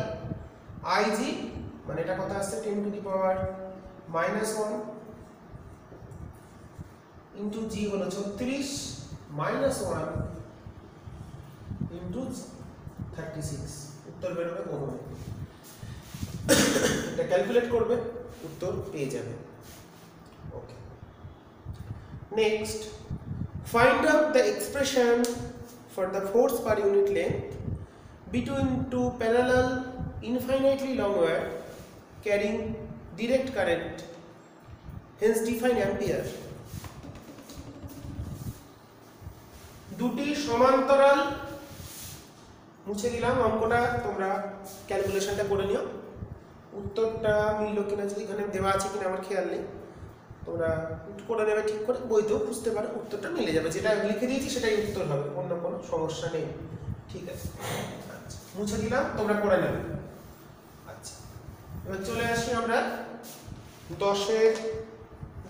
Speaker 1: IG মানে এটা কত আসছে? 10 to the power -1 into G হলো 36 -1 ইনটু 36, উত্তর বেরোবে ওহমে। এটা ক্যালকুলেট করবে, উত্তর পেয়ে যাবে। Okay, next, find out the expression for the force per unit length between two parallel infinitely long wire carrying direct current, hence define ampere। দুটি সমান্তরাল, মুছে দিলাম অঙ্কটা, তোমরা ক্যালকুলেশনটা করে নিও। উত্তরটা মিললো কিনা, যদি এখানে দেওয়া আছে কিনা আমার খেয়াল নেই, তোমরা করে নেবে ঠিক করে, বইতেও বুঝতে পারো উত্তরটা মিলে যাবে। যেটা লিখে দিয়েছি সেটাই উত্তর হবে, অন্য কোনো সমস্যা নেই। ঠিক আছে, আচ্ছা মুছে দিলাম, তোমরা করে নেবে। আচ্ছা, এবার চলে আসি আমরা 10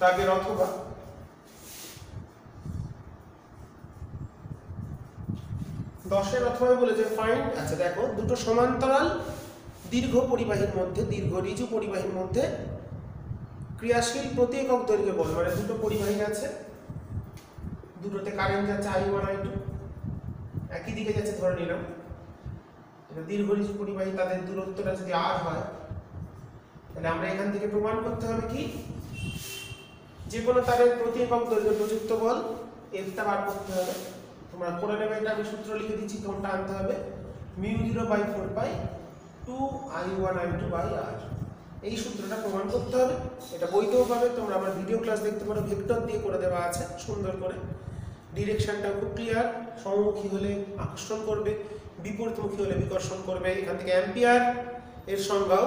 Speaker 1: দাগের অথবা। 10 অথবা বলেছে ফাইন্ড। আচ্ছা দেখো, দুটো সমান্তরাল দীর্ঘ পরিবাহীর মধ্যে, দীর্ঘ ঋজু পরিবাহীর মধ্যে ক্রিয়াশীল প্রতি একক দৈর্ঘ্য বল, মানে দুটো পরিবাহী আছে, দুটোতে কারেন্ট যাচ্ছে I1 I2, একই দিকে যাচ্ছে ধরে নিলাম। এটা দীর্ঘ ঋজু পরিবাহী, তাদের দূরত্বটা যদি R হয়, তাহলে আমরা এখান থেকে প্রমাণ করতে হবে কি, যে কোনো তারের প্রতি একক দৈর্ঘ্যে প্রযুক্ত বল F টা বার করতে হবে। তোমরা করে নেবে, এটা আমি সূত্র লিখে দিচ্ছি, কোনটা আনতে হবে? μ0/4 পাই 2I1 I2 বাই R। এই সূত্রটা প্রমাণ করতে হবে, এটা বইতেও পাবে, তোমরা আমার ভিডিও ক্লাস দেখতে পারো, ভেক্টর দিয়ে করে দেওয়া আছে সুন্দর করে। ডিরেকশনটা খুব ক্লিয়ার, সমমুখী হলে আকর্ষণ করবে, বিপরীতমুখী হলে বিকর্ষণ করবে। এখান থেকে অ্যাম্পিয়ার এর সংজ্ঞাও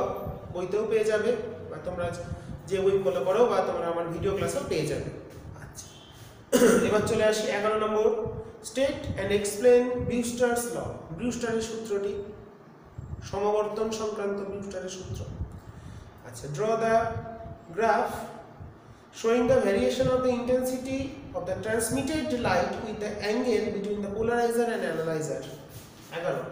Speaker 1: বইতেও পেয়ে যাবে, বা তোমরা যে বই ফলো করো বা তোমরা আমার ভিডিও ক্লাসেও পেয়ে যাবে। আচ্ছা, এবার চলে আসি 11 নম্বর, স্টেট অ্যান্ড এক্সপ্লেন ব্রিউস্টারস ল। ব্রিউস্টারের সূত্রটি, সমবর্তন সংক্রান্ত ব্রিউস্টারের সূত্র। আচ্ছা, draw the graph showing the variation of the intensity of the transmitted light with the angle between the polarizer and analyzer। 11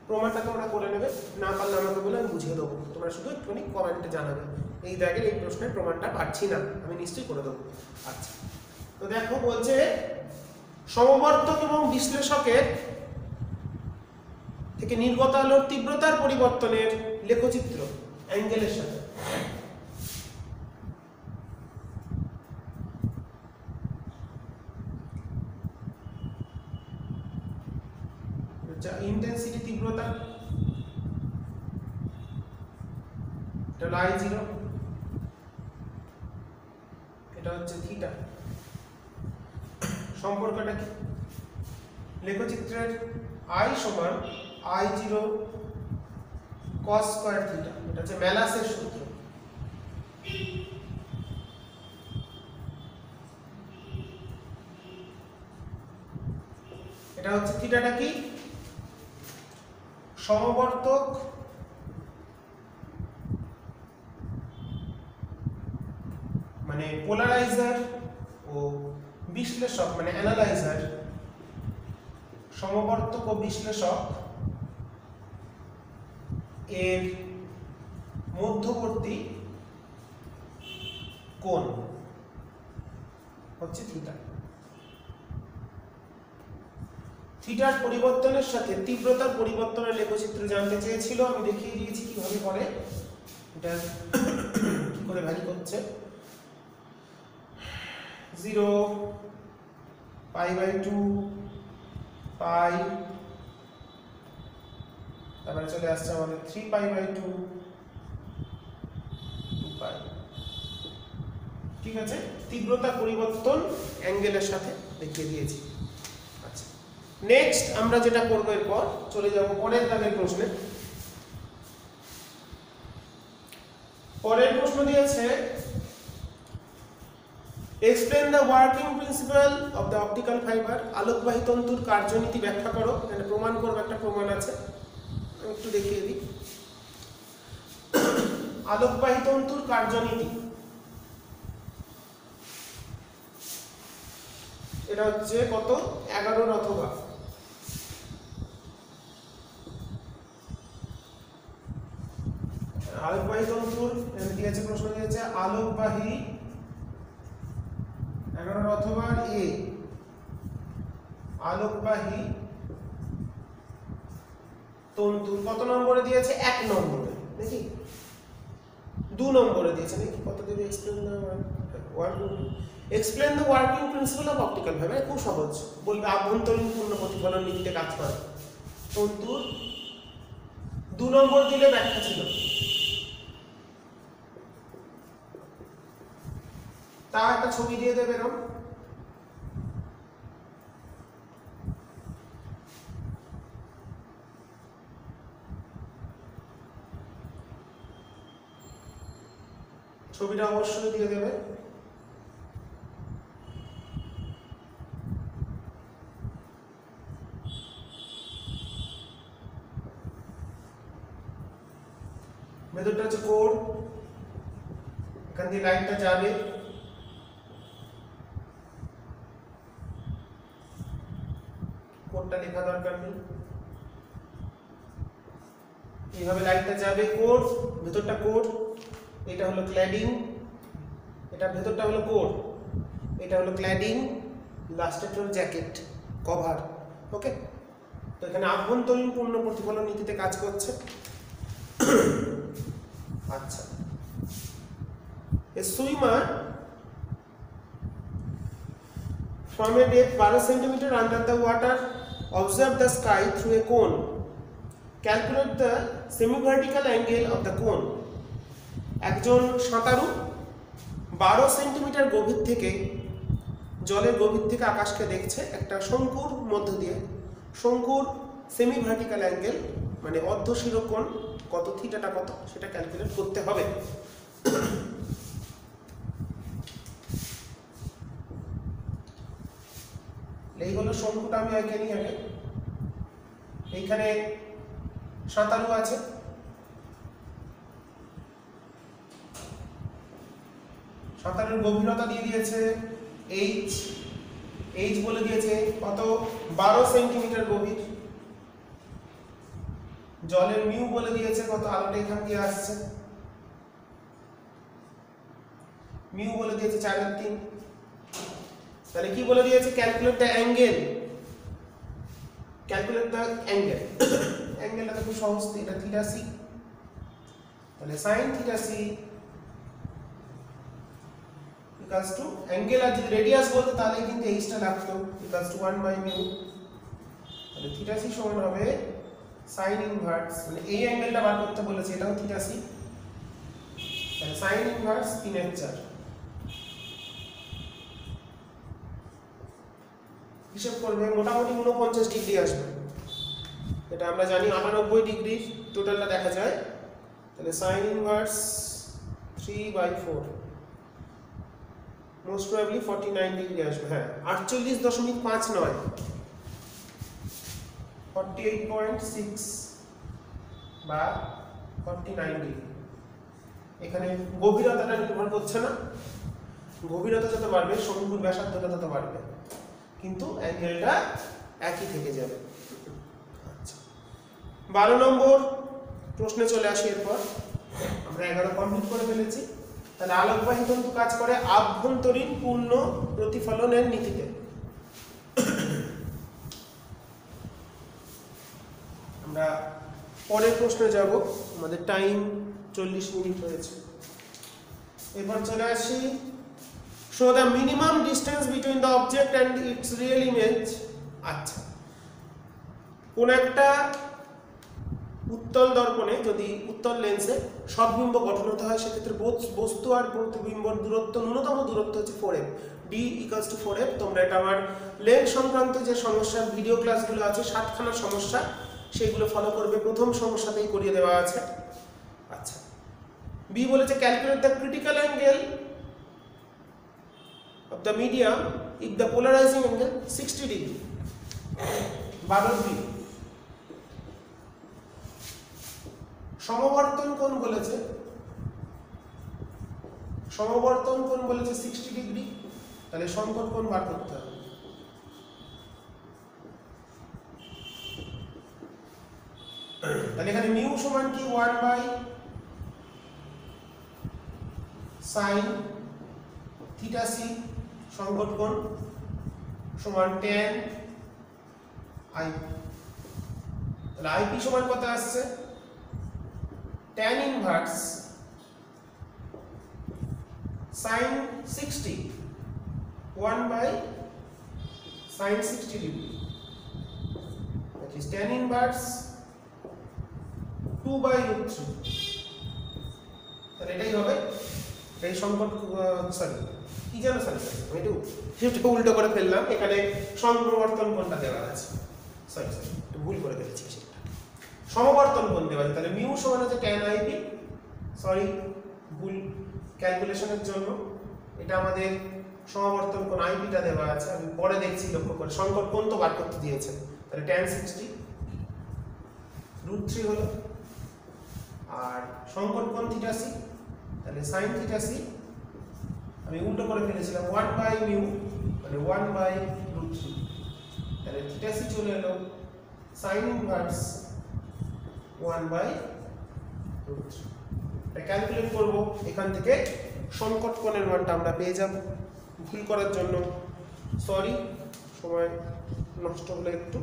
Speaker 1: প্রমাণটা তোমরা করে নেবে, না পারলে আমাকে বলে আমি বুঝিয়ে দেবো, তোমরা শুধু একটুখানি কমেন্টে জানাবে এই দাগের এই প্রশ্নের প্রমাণটা পাচ্ছি না, আমি নিশ্চয়ই করে দেবো। আচ্ছা, তো দেখো বলছে সমবর্তক এবং বিশ্লেষকের থেকে নির্গত আলোর তীব্রতার পরিবর্তনের লেখচিত্র অ্যাঙ্গেলের সাথে। ইন্টেন্সিটি তীব্রতা, এটা I0, এটা হচ্ছে থিটা। সম্পর্কটা কি? লেখচিত্রের I সমান I0 cos স্কয়ার থিটা, এটা হচ্ছে ম্যালাসের সূত্র। এটা হচ্ছে থিটাটা কি সমবর্তক মানে পোলারাইজার ও বিশ্লেষক মানে অ্যানালাইজার সমবর্তক ও বিশ্লেষক এর মধ্যবর্তী কোণ হচ্ছে থিটা। থিটার পরিবর্তনের সাথে তীব্রতার পরিবর্তনের লেখচিত্র জানতে চেয়েছিল, আমি দেখিয়ে দিয়েছি কিভাবে করে এটা কি করে ভ্যারি করছে। 0 π/2 পাই, তারপরে চলে আসছে আমাদের 3 π/2 2 পাই। ঠিক আছে, তীব্রতা পরিবর্তন অ্যাঙ্গেলের সাথে দেখিয়ে দিয়েছি। আচ্ছা, নেক্সট আমরা যেটা করব এরপর চলে যাব পরের দাগের প্রশ্নে। পরের প্রশ্ন দিয়েছে explain the working principle of the optical fibre. আলোকবাহী তন্তুর কার্যনীতি ব্যাখ্যা করো। মানে প্রমাণ করব, একটা প্রমাণ আছে, আমি একটু দেখিয়ে দিই। আলোকবাহী তন্তুর কার্যনীতি এটা হচ্ছে কত 11 অথবা আলোকবাহী তন্তুর দিয়েছে, প্রশ্ন দিয়েছে আলোকবাহী 11 অথবা এ আলোকবাহী তন্তুর কত নম্বরে দিয়েছে 1 নম্বরে, দেখি 2 নম্বরে দিয়েছে নাকি কত দেবে। Explain the working principle of optical fibre. খুব সহজ, বলবে আভ্যন্তরীণ পূর্ণ প্রতিফলন নীতিতে কাজ করে। তন্তুর 2 নম্বর দিলে ব্যাখ্যা ছিল, তা একটা ছবি দিয়ে দেবে এরকম। ছবিটা অবশ্যই দিয়ে দেবে। মেথডটা হচ্ছে কোড, এখান দিয়ে লাইনটা যাবে, কোডটা লেখা দরকার নেই, এইভাবে লাইনটা যাবে, কোড ভেতরটা কোড, এটা হলো ক্ল্যাডিং, এটা ভেতরটা হলো কোড, এটা হলো ক্ল্যাডিং, লাস্টেরটা হলো জ্যাকেট কভার। ওকে, তো এখানে আভ্যন্তরীণ পূর্ণ প্রতিফলন নীতিতে কাজ করছে। আচ্ছা, a swimmer from a depth 12 cm under the water observe the sky through a cone. Calculate the semi-vertical angle of the cone. একজন সাঁতারু 12 সেন্টিমিটার গভীর থেকে জলের গভীর থেকে আকাশকে দেখছে একটা শঙ্কুর মধ্য দিয়ে। শঙ্কুর সেমি ভার্টিক্যাল অ্যাঙ্গেল মানে অর্ধশীরক কোণ কত, থিটাটা কত, সেটা ক্যালকুলেট করতে হবে। এই হলো শঙ্কুটা, আমি আগে নিই আগে। এইখানে সাঁতারু আছে, সাঁতারের গভীরতা দিয়ে দিয়েছে এইচ বলে দিয়েছে কত 12 সেন্টিমিটার গভীর। জলের মিউ বলে দিয়েছে কত, আলোটা এখান দিয়ে আসছে, মিউ বলে দিয়েছে 4/3। তাহলে কি বলে দিয়েছে, calculate the angle, calculate the angle. অ্যাঙ্গেলটা তো খুব সহজ, এটা থিটা সি, তাহলে sin theta C equals to angle, আর যদি রেডিয়াস বলতো তাহলে কিন্তু এইচটা লাগতো, ইকুয়ালস টু 1/μ। তাহলে থিটা সি সমান হবে sin ইনভার্স, মানে এই অ্যাঙ্গেলটা বার করতে বলেছে, এটাও থিটা সি, তাহলে sin ইনভার্স 3/4। হিসাব করবে মোটামুটি 49 ডিগ্রি আসবে, এটা আমরা জানি 98 ডিগ্রি টোটালটা দেখা যায়। তাহলে sin inverse 3/4 most probably 49 degree আসবে। হ্যাঁ, 48.59 48.6 বা 49 ডিগ্রি। এখানে গভীরতাটা নির্ভর করছে না, গভীরতা যত বাড়বে শঙ্কুর ব্যাসার্ধটা তত বাড়বে, কিন্তু অ্যাঙ্গেলটা একই থেকে যাবে। আচ্ছা, 12 নম্বর প্রশ্নে চলে আসি। এরপর আমরা 11 কমপ্লিট করে ফেলেছি। তাহলে আলোকবাহী তন্তু কাজ করে আভ্যন্তরীণ পূর্ণ প্রতিফলনের নীতিতে। আমরা পরের প্রশ্নে যাব, আমাদের টাইম 40 মিনিট হয়েছে। এবার চলে আসি, show the minimum distance between the object and it's real image. আচ্ছা, কোন একটা উত্তল দর্পণে যদি উত্তল লেন্সে সদ্বিম্ব গঠন হতে হয়, সেক্ষেত্রে বস্তু আর প্রতিবিম্বর দূরত্ব, ন্যূনতম দূরত্ব হচ্ছে 4f, d = 4f। তোমরা এটা আমার লেন্স সংক্রান্ত যে সমস্যার ভিডিও ক্লাসগুলো আছে 7খানা সমস্যা, সেগুলো ফলো করবে। প্রথম সমস্যাতেই করিয়ে দেওয়া আছে। আচ্ছা, বি বলেছে calculate the critical angle of the medium if the polarising angle 60 degree. 12 B সমবর্তন কোণ বলেছে, সমবর্তন কোণ বলেছে 60 ডিগ্রি। তাহলে সংকট কোণ বার করতে হবে। তাহলে এখানে মিউ সমান কি 1/sin θc সংকট কোণ সমান tan i। তাহলে ip সমান কত আসছে, tan inverse sin 60 1/sin 60 degree, that is tan inverse 2/√3। তাহলে এটাই হবে এই সংকট, সরি কি জানো, সরি একটু উল্টো করে ফেললাম। এখানে সমবর্তন কোণটা দেওয়া আছে, সরি একটু ভুল করে ফেলেছি, সেটা সমবর্তন কোণ দেওয়া আছে। তাহলে মিউ সমান হচ্ছে tan ip, সরি ভুল ক্যালকুলেশনের জন্য। এটা আমাদের সমবর্তন কোণ আইপিটা দেওয়া আছে, আমি পরে দেখছি লক্ষ্য করে। সংকট কোণ তো বার করতে দিয়েছে, তাহলে tan 60 √3 হলো। আর সংকট কোণ θc, তাহলে sin θc আমি উল্টো করে ফেলেছিলাম 1/μ মানে 1/√3। তাহলে θc চলে এলো sin ইনভার্স 1/√3। এটা ক্যালকুলেট করব, এখান থেকে সংকট কোণের মানটা আমরা পেয়ে যাব। ভুল করার জন্য সরি, সময় নষ্ট হলো একটু।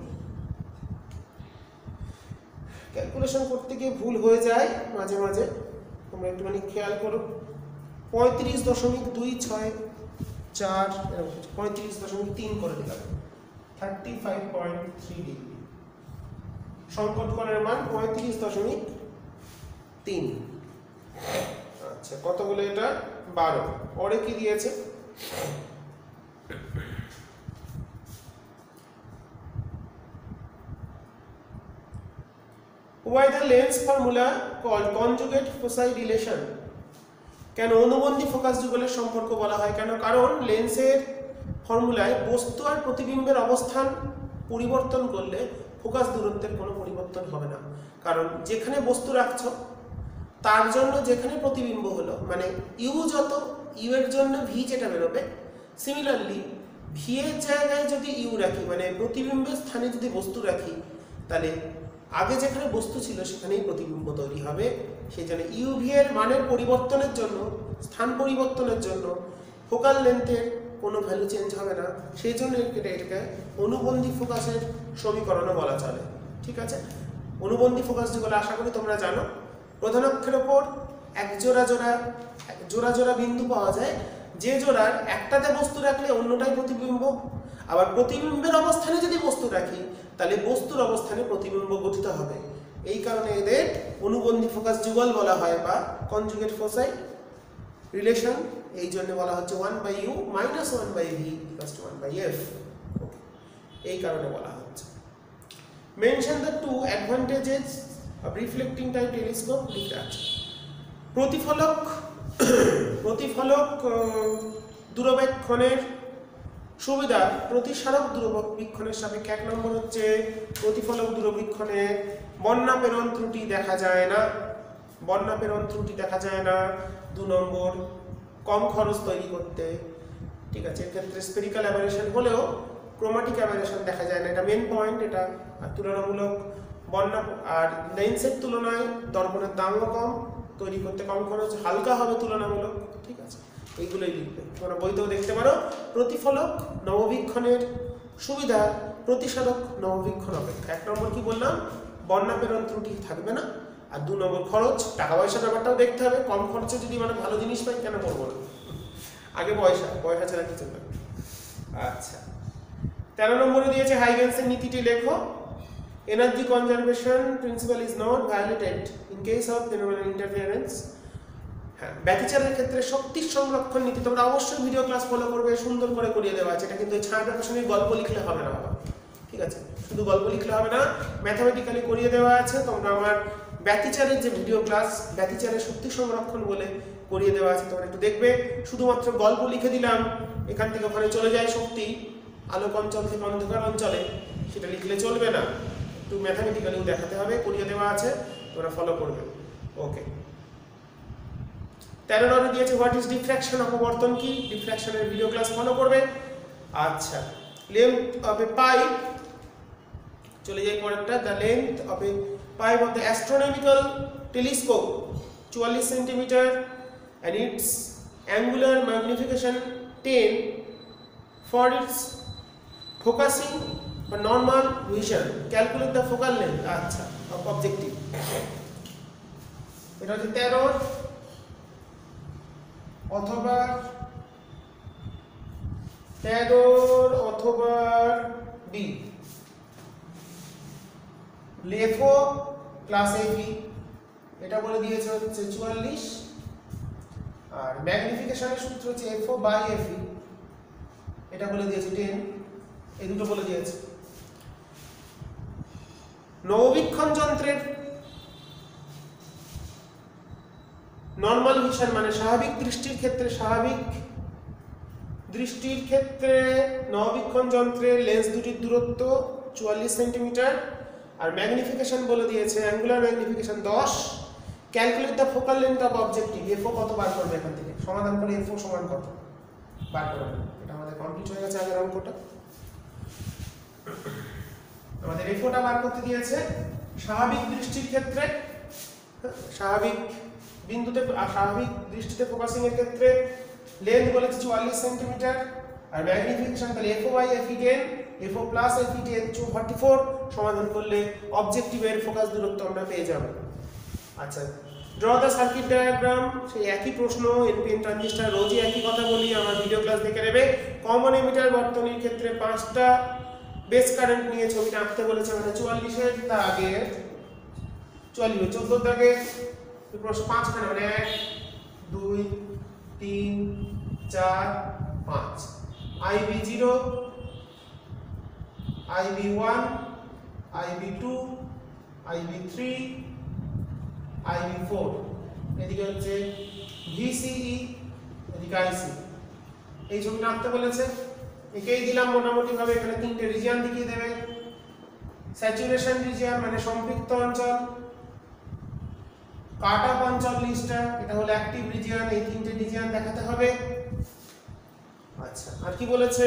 Speaker 1: ক্যালকুলেশন করতে গিয়ে ভুল হয়ে যায় মাঝে মাঝে, তোমরা একটুখানি খেয়াল করো। 35.264 35.3 করে দিলাম, 35.3 ডিগ্রি। সংকট কোণের মান 35.3। আচ্ছা, কত বলে এটা 12। পরে কি দিয়েছে, why the lens formula called conjugate foci relation? কেন অনুবন্ধী ফোকাস যুগলের সম্পর্ক বলা হয় কেন? কারণ লেন্সের ফর্মুলায় বস্তু আর প্রতিবিম্বের অবস্থান পরিবর্তন করলে ফোকাস দূরত্বের কোনো পরিবর্তন হবে না। কারণ যেখানে বস্তু রাখছো তার জন্য যেখানে প্রতিবিম্ব হলো, মানে ইউ যত, ইউ এর জন্য ভি যেটা বেরোবে, সিমিলারলি ভি এর জায়গায় যদি ইউ রাখি, মানে প্রতিবিম্বের স্থানে যদি বস্তু রাখি, তাহলে আগে যেখানে বস্তু ছিল সেখানেই প্রতিবিম্ব তৈরি হবে। সেই জন্য ইউভি এর মানের পরিবর্তনের জন্য, স্থান পরিবর্তনের জন্য ফোকাল লেন্থের কোনো ভ্যালু চেঞ্জ হবে না। সেই জন্য এটাকে অনুবন্ধী ফোকাসের সমীকরণও বলা চলে। ঠিক আছে, অনুবন্ধী ফোকাস যেগুলো আশা করি তোমরা জানো। প্রধান অক্ষের ওপর এক জোড়া জোড়া বিন্দু পাওয়া যায়, যে জোড়ার একটাতে বস্তু রাখলে অন্যটাই প্রতিবিম্ব। আবার প্রতিবিম্বের অবস্থানে যদি বস্তু রাখি তাহলে বস্তুর অবস্থানে প্রতিবিম্ব গঠিত হবে। এই কারণে এদের অনুবন্ধী ফোকাস যুগল বলা হয় বা কনজুগেট ফোসাই রিলেশন। এই জন্য বলা হচ্ছে 1/u - 1/v = 1/f। এই কারণে বলা হচ্ছে। Mention the two advantages of reflecting type telescope. লিখতে আছে প্রতিফলক দূরবীক্ষণের সুবিধা প্রতিসারক দূরবীক্ষণের সাপেক্ষে 1 নম্বর হচ্ছে প্রতিফলক দূরবীক্ষণে বর্ণা প্রেরণ ত্রুটি দেখা যায় না, বর্ণা প্রেরণ ত্রুটি দেখা যায় না। 2 নম্বর কম খরচ তৈরি করতে, ঠিক আছে, এক্ষেত্রে স্পেরিক্যাল অ্যাবারেশন হলেও ক্রোমাটিক অ্যাবারেশন দেখা যায় না, এটা মেন পয়েন্ট। এটা তুলনামূলক বর্ণা আর লেন্সের তুলনায় দর্পণের দামও কম, তৈরি করতে কম খরচ, হালকা হবে তুলনামূলক, ঠিক আছে, এইগুলোই লিখবে। তোমরা বইতেও দেখতে পারো প্রতিফলক নববীক্ষণের সুবিধা প্রতিসারক নববীক্ষণ অপেক্ষা। 1 নম্বর কি বললাম, বর্ণা প্রেরণ ত্রুটি থাকবে না, আর 2 নম্বর খরচ, টাকা পয়সার ব্যাপারটাও দেখতে হবে, কম খরচে যদি মানে ভালো জিনিস পাই কেন করবো না, আগে পয়সা, পয়সা ছাড়া কিছু না। আচ্ছা 13 নম্বরে দিয়েছে হাইগেন্সের নীতিটি লেখো। Energy conservation principal is not violated in case of phenomenal interference. হ্যাঁ, ব্যতিচারের ক্ষেত্রে শক্তি সংরক্ষণ নীতি তোমরা অবশ্যই ভিডিও ক্লাস ফলো করবে, সুন্দর করে করিয়ে দেওয়া আছে। এটা কিন্তু এই ছায়া প্রকাশনীর গল্প লিখলে হবে না বাবা, ঠিক আছে, শুধু গল্প লিখলে হবে না, ম্যাথামেটিক্যালি করিয়ে দেওয়া আছে। তোমরা আমার ব্যতিচারের যে ভিডিও ক্লাস, ব্যতিচারের শক্তি সংরক্ষণ বলে করিয়ে দেওয়া আছে, তোমরা একটু দেখবে। শুধুমাত্র গল্প লিখে দিলাম, এখান থেকে ওখানে চলে যায় শক্তি, আলোক অঞ্চল থেকে অন্ধকার অঞ্চলে, সেটা লিখলে চলবে না, একটু ম্যাথামেটিক্যালিও দেখাতে হবে, করিয়ে দেওয়া আছে, তোমরা ফলো করবে। ওকে 13 নম্বরে দিয়েছে হোয়াট ইজ ডিফ্র্যাকশন, অপবর্তন কি, ডিফ্র্যাকশনের ভিডিও ক্লাস ফলো করবে। আচ্ছা লেন্থ অফ এ পাইপ, চলে যাই পরেরটা, the length of A pipe of the astronomical telescope 44 centimetre and its angular magnification 10 for its focusing or normal vision. Calculate the focal length আচ্ছা of objective। এটা হচ্ছে 13 অথবা B, লেফো plus AV, এটা বলে দিয়েছে হচ্ছে 44, আর ম্যাগনিফিকেশনের সূত্র হচ্ছে এফও বাই এফই, এটা বলে দিয়েছে 10, এই দুটো বলে দিয়েছে। নববীক্ষণ যন্ত্রের নরমাল ভিশন মানে স্বাভাবিক দৃষ্টির ক্ষেত্রে নববীক্ষণ যন্ত্রের লেন্স দুটির দূরত্ব 44 সেন্টিমিটার, আর ম্যাগনিফিকেশন বলে দিয়েছে angular magnification 10। Calculate the focal length of objective, F O কত বার করবে, এখান থেকে সমাধান করে এফও সমান কত বার করবে। এটা আমাদের কমপ্লিট হয়ে গেছে আগের অঙ্কটা। আমাদের এফওটা বার করতে দিয়েছে স্বাভাবিক দৃষ্টির ক্ষেত্রে, স্বাভাবিক বিন্দুতে স্বাভাবিক দৃষ্টিতে ফোকাসিং এর ক্ষেত্রে লেন্থ বলেছে 44 সেন্টিমিটার, আর ম্যাগনিফিকেশন তাহলে এফও বাই এফই 10, এফও প্লাস এফই 10 44, সমাধান করলে অবজেক্টিভের ফোকাস দূরত্ব আমরা পেয়ে যাব। আচ্ছা ড্র দ্য সার্কিট ডায়াগ্রাম, সেই একই প্রশ্ন, এনপিএন ট্রানজিস্টর রোজই একই কথা বলি, আমার ভিডিও ক্লাস দেখে নেবে। কমন এমিটার বর্তনীর ক্ষেত্রে 5টা বেস কারেন্ট নিয়ে ছবিটা আঁকতে বলেছে, মানে 44 এর দাগে 14 দাগে প্রশ্ন 5 খানে, মানে 1 2 3 4 5, IB0, IB1, IB2, IB3, IB4, এদিকে হচ্ছে VCE, এদিকে IC। এই ছবিটা আঁকতে বলেছে, একেই দিলাম মোটামুটি ভাবে, এখানে 3টে রিজিয়ন দেখিয়ে দেবে। স্যাচুরেশন রিজিয়ন মানে সম্পৃক্ত অঞ্চল, কাট অফ অঞ্চল লিস্টটা, এটা হলো অ্যাক্টিভ রিজিয়ন, এই 3টে রিজিয়ন দেখাতে হবে। আচ্ছা আর কি বলেছে,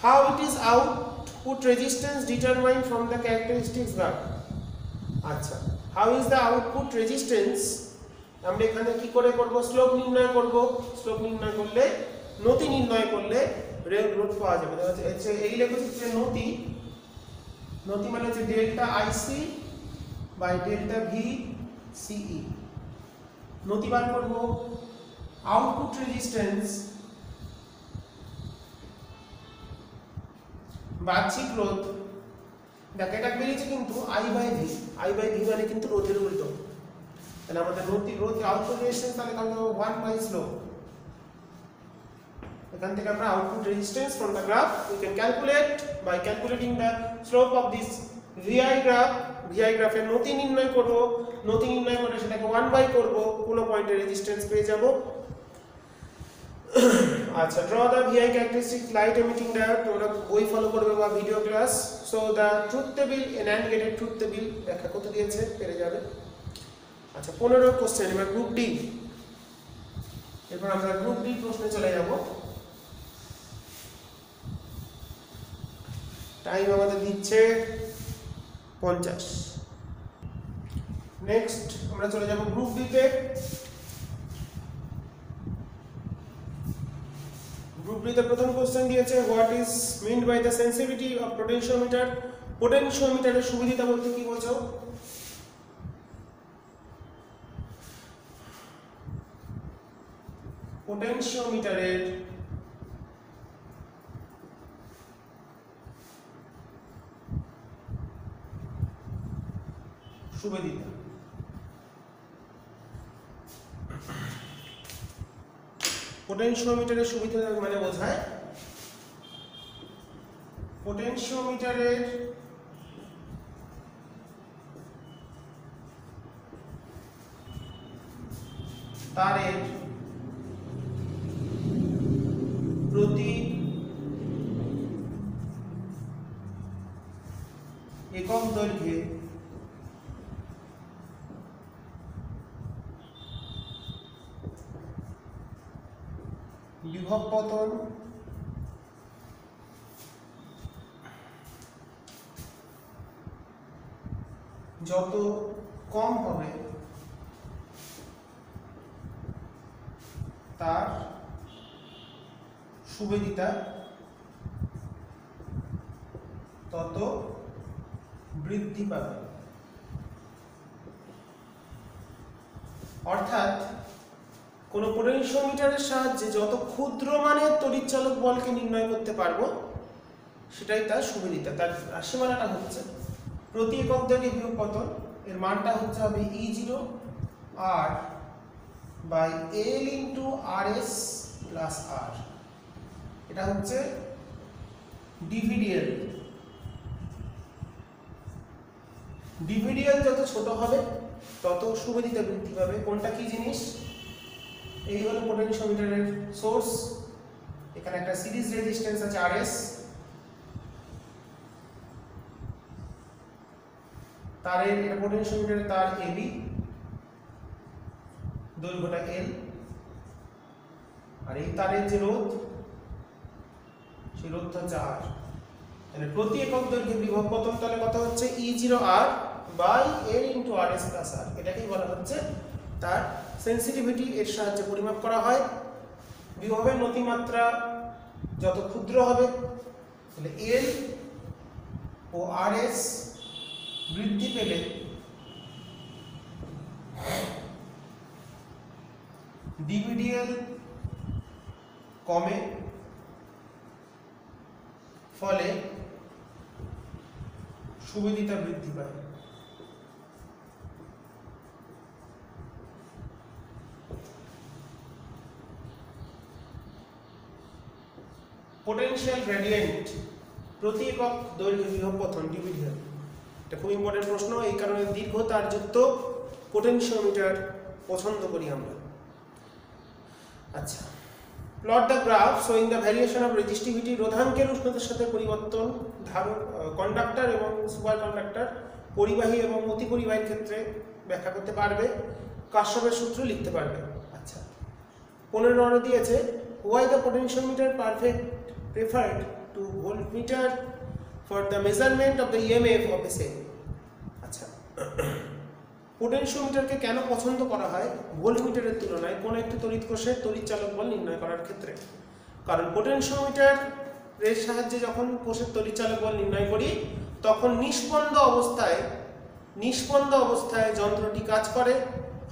Speaker 1: how it is output resistance determined from the characteristics graph. আচ্ছা how is the output resistance, আমরা এখানে কি করে করব, স্লোপ নির্ণয় করব, স্লোপ নির্ণয় করলে নতি নির্ণয় করলে রোধ পাওয়া যাবে। এই লেখচিত্রে নতি মানে হচ্ছে delta IC by delta V CE, নতি বার করব। আউটপুট রেজিস্ট্যান্স বাহ্যিক রোধ, দেখো এটা বেরিয়েছে কিন্তু আই বাই ভি মানে কিন্তু রোধের উল্টো, তাহলে আমাদের রোধ আউটপুট রেজিস্ট্যান্স তাহলে কত 1 বাই স্লোপ। এখান থেকে আমরা output resistance from the graph we can calculate by calculating the slope of this VI গ্রাফের নতি নির্ণয় করব, নতি নির্ণয় করে সেটাকে 1 বাই করব, কোন পয়েন্টে রেজিস্ট্যান্স পেয়ে যাব। আচ্ছা, draw the VI characteristic light emitting diode, তোমরা বই ফলো করবে বা video class. So the truth table NAND gated truth table ব্যাখ্যা করতে দিয়েছে, পেরে যাবে। আচ্ছা, 15 কোশ্চেন। এবার গ্রুপ ডি, এরপর আমরা গ্রুপ ডি প্রশ্নে চলে যাব। টাইম আমাদের দিচ্ছে 50। নেক্সট আমরা চলে যাব গ্রুপ ডি তে। গ্রুপ ডি তে প্রথম কোশ্চেন দিয়েছে, what is meant by the sensitivity of potentiometer. পোটেনশিওমিটারের সুবিধা বলতে কি বোঝো? পোটেনশিওমিটারের সুবিধা, পোটেনশিওমিটারের সুবিধা মানে বোঝায় পোটেনশিওমিটারের তারের প্রতি একক দৈর্ঘ্যে বিভব পতন যত কম হবে তার সুবিধা তত বৃদ্ধি পাবে। অর্থাৎ কোনো পোটেনশিওমিটারের সাহায্যে যত ক্ষুদ্র মানের তড়িৎচালক বলকে নির্ণয় করতে পারবো সেটাই তার সুবিধা। তার রাশিমালাটা হচ্ছে প্রতি একক দৈর্ঘ্যে বিভব পতন, এর মানটা হচ্ছে হবে E0 R by L into RS plus R। এটা হচ্ছে ডিভিডিএল। ডিভিডিএল যত ছোট হবে তত সুবিধা বৃদ্ধি পাবে। কোনটা কি জিনিস? এই হলো পোটেনশিওমিটারের সোর্স, এখানে একটা সিরিজ রেজিস্ট্যান্স আছে RS, তারের এটা পোটেনশিওমিটারের তার AB, দৈর্ঘ্যটা L, আর এই তারের যে রোধ সেই রোধটা হচ্ছে R। তাহলে প্রতি একক দৈর্ঘ্যে বিভব পতন তাহলে কত হচ্ছে E0R by L into RS plus R। এটাকেই বলা হচ্ছে তার সেন্সিটিভিটি। এর সাহায্যে পরিমাপ করা হয় বিভবের নতিমাত্রা যত ক্ষুদ্র হবে তাহলে L ও RS বৃদ্ধি পেলে ডিভিডিএল কমে, ফলে সুবিধা বৃদ্ধি পায়। পোটেনশিয়াল গ্রেডিয়েন্ট প্রতি একক দৈর্ঘ্যে বিভব পতন ডিভিডিএল, এটা খুব ইম্পর্টেন্ট প্রশ্ন। এই কারণে দীর্ঘ তারযুক্ত পোটেনশিওমিটার পছন্দ করি আমরা। আচ্ছা, plot the graph showing the variation of resistivity. রোধাঙ্কের উষ্ণতার সাথে পরিবর্তন ধারক কন্ডাক্টর এবং সুপার কন্ডাক্টর, পরিবাহী এবং অতি পরিবাহীর ক্ষেত্রে ব্যাখ্যা করতে পারবে, কাশ্যপের সূত্র লিখতে পারবে। আচ্ছা, 15 দিয়েছে, why the potentiometer preferred to voltmeter for the measurement of the EMF of a cell। আচ্ছা, পোটেনশিওমিটারকে কেন পছন্দ করা হয় ভোল্টমিটারের তুলনায় কোন একটি তড়িৎ কোষের তড়িৎচালক বল নির্ণয় করার ক্ষেত্রে? কারণ পোটেনশিওমিটার এর সাহায্যে যখন কোষের তড়িৎচালক বল নির্ণয় করি তখন নিষ্পন্দ অবস্থায় যন্ত্রটি কাজ করে,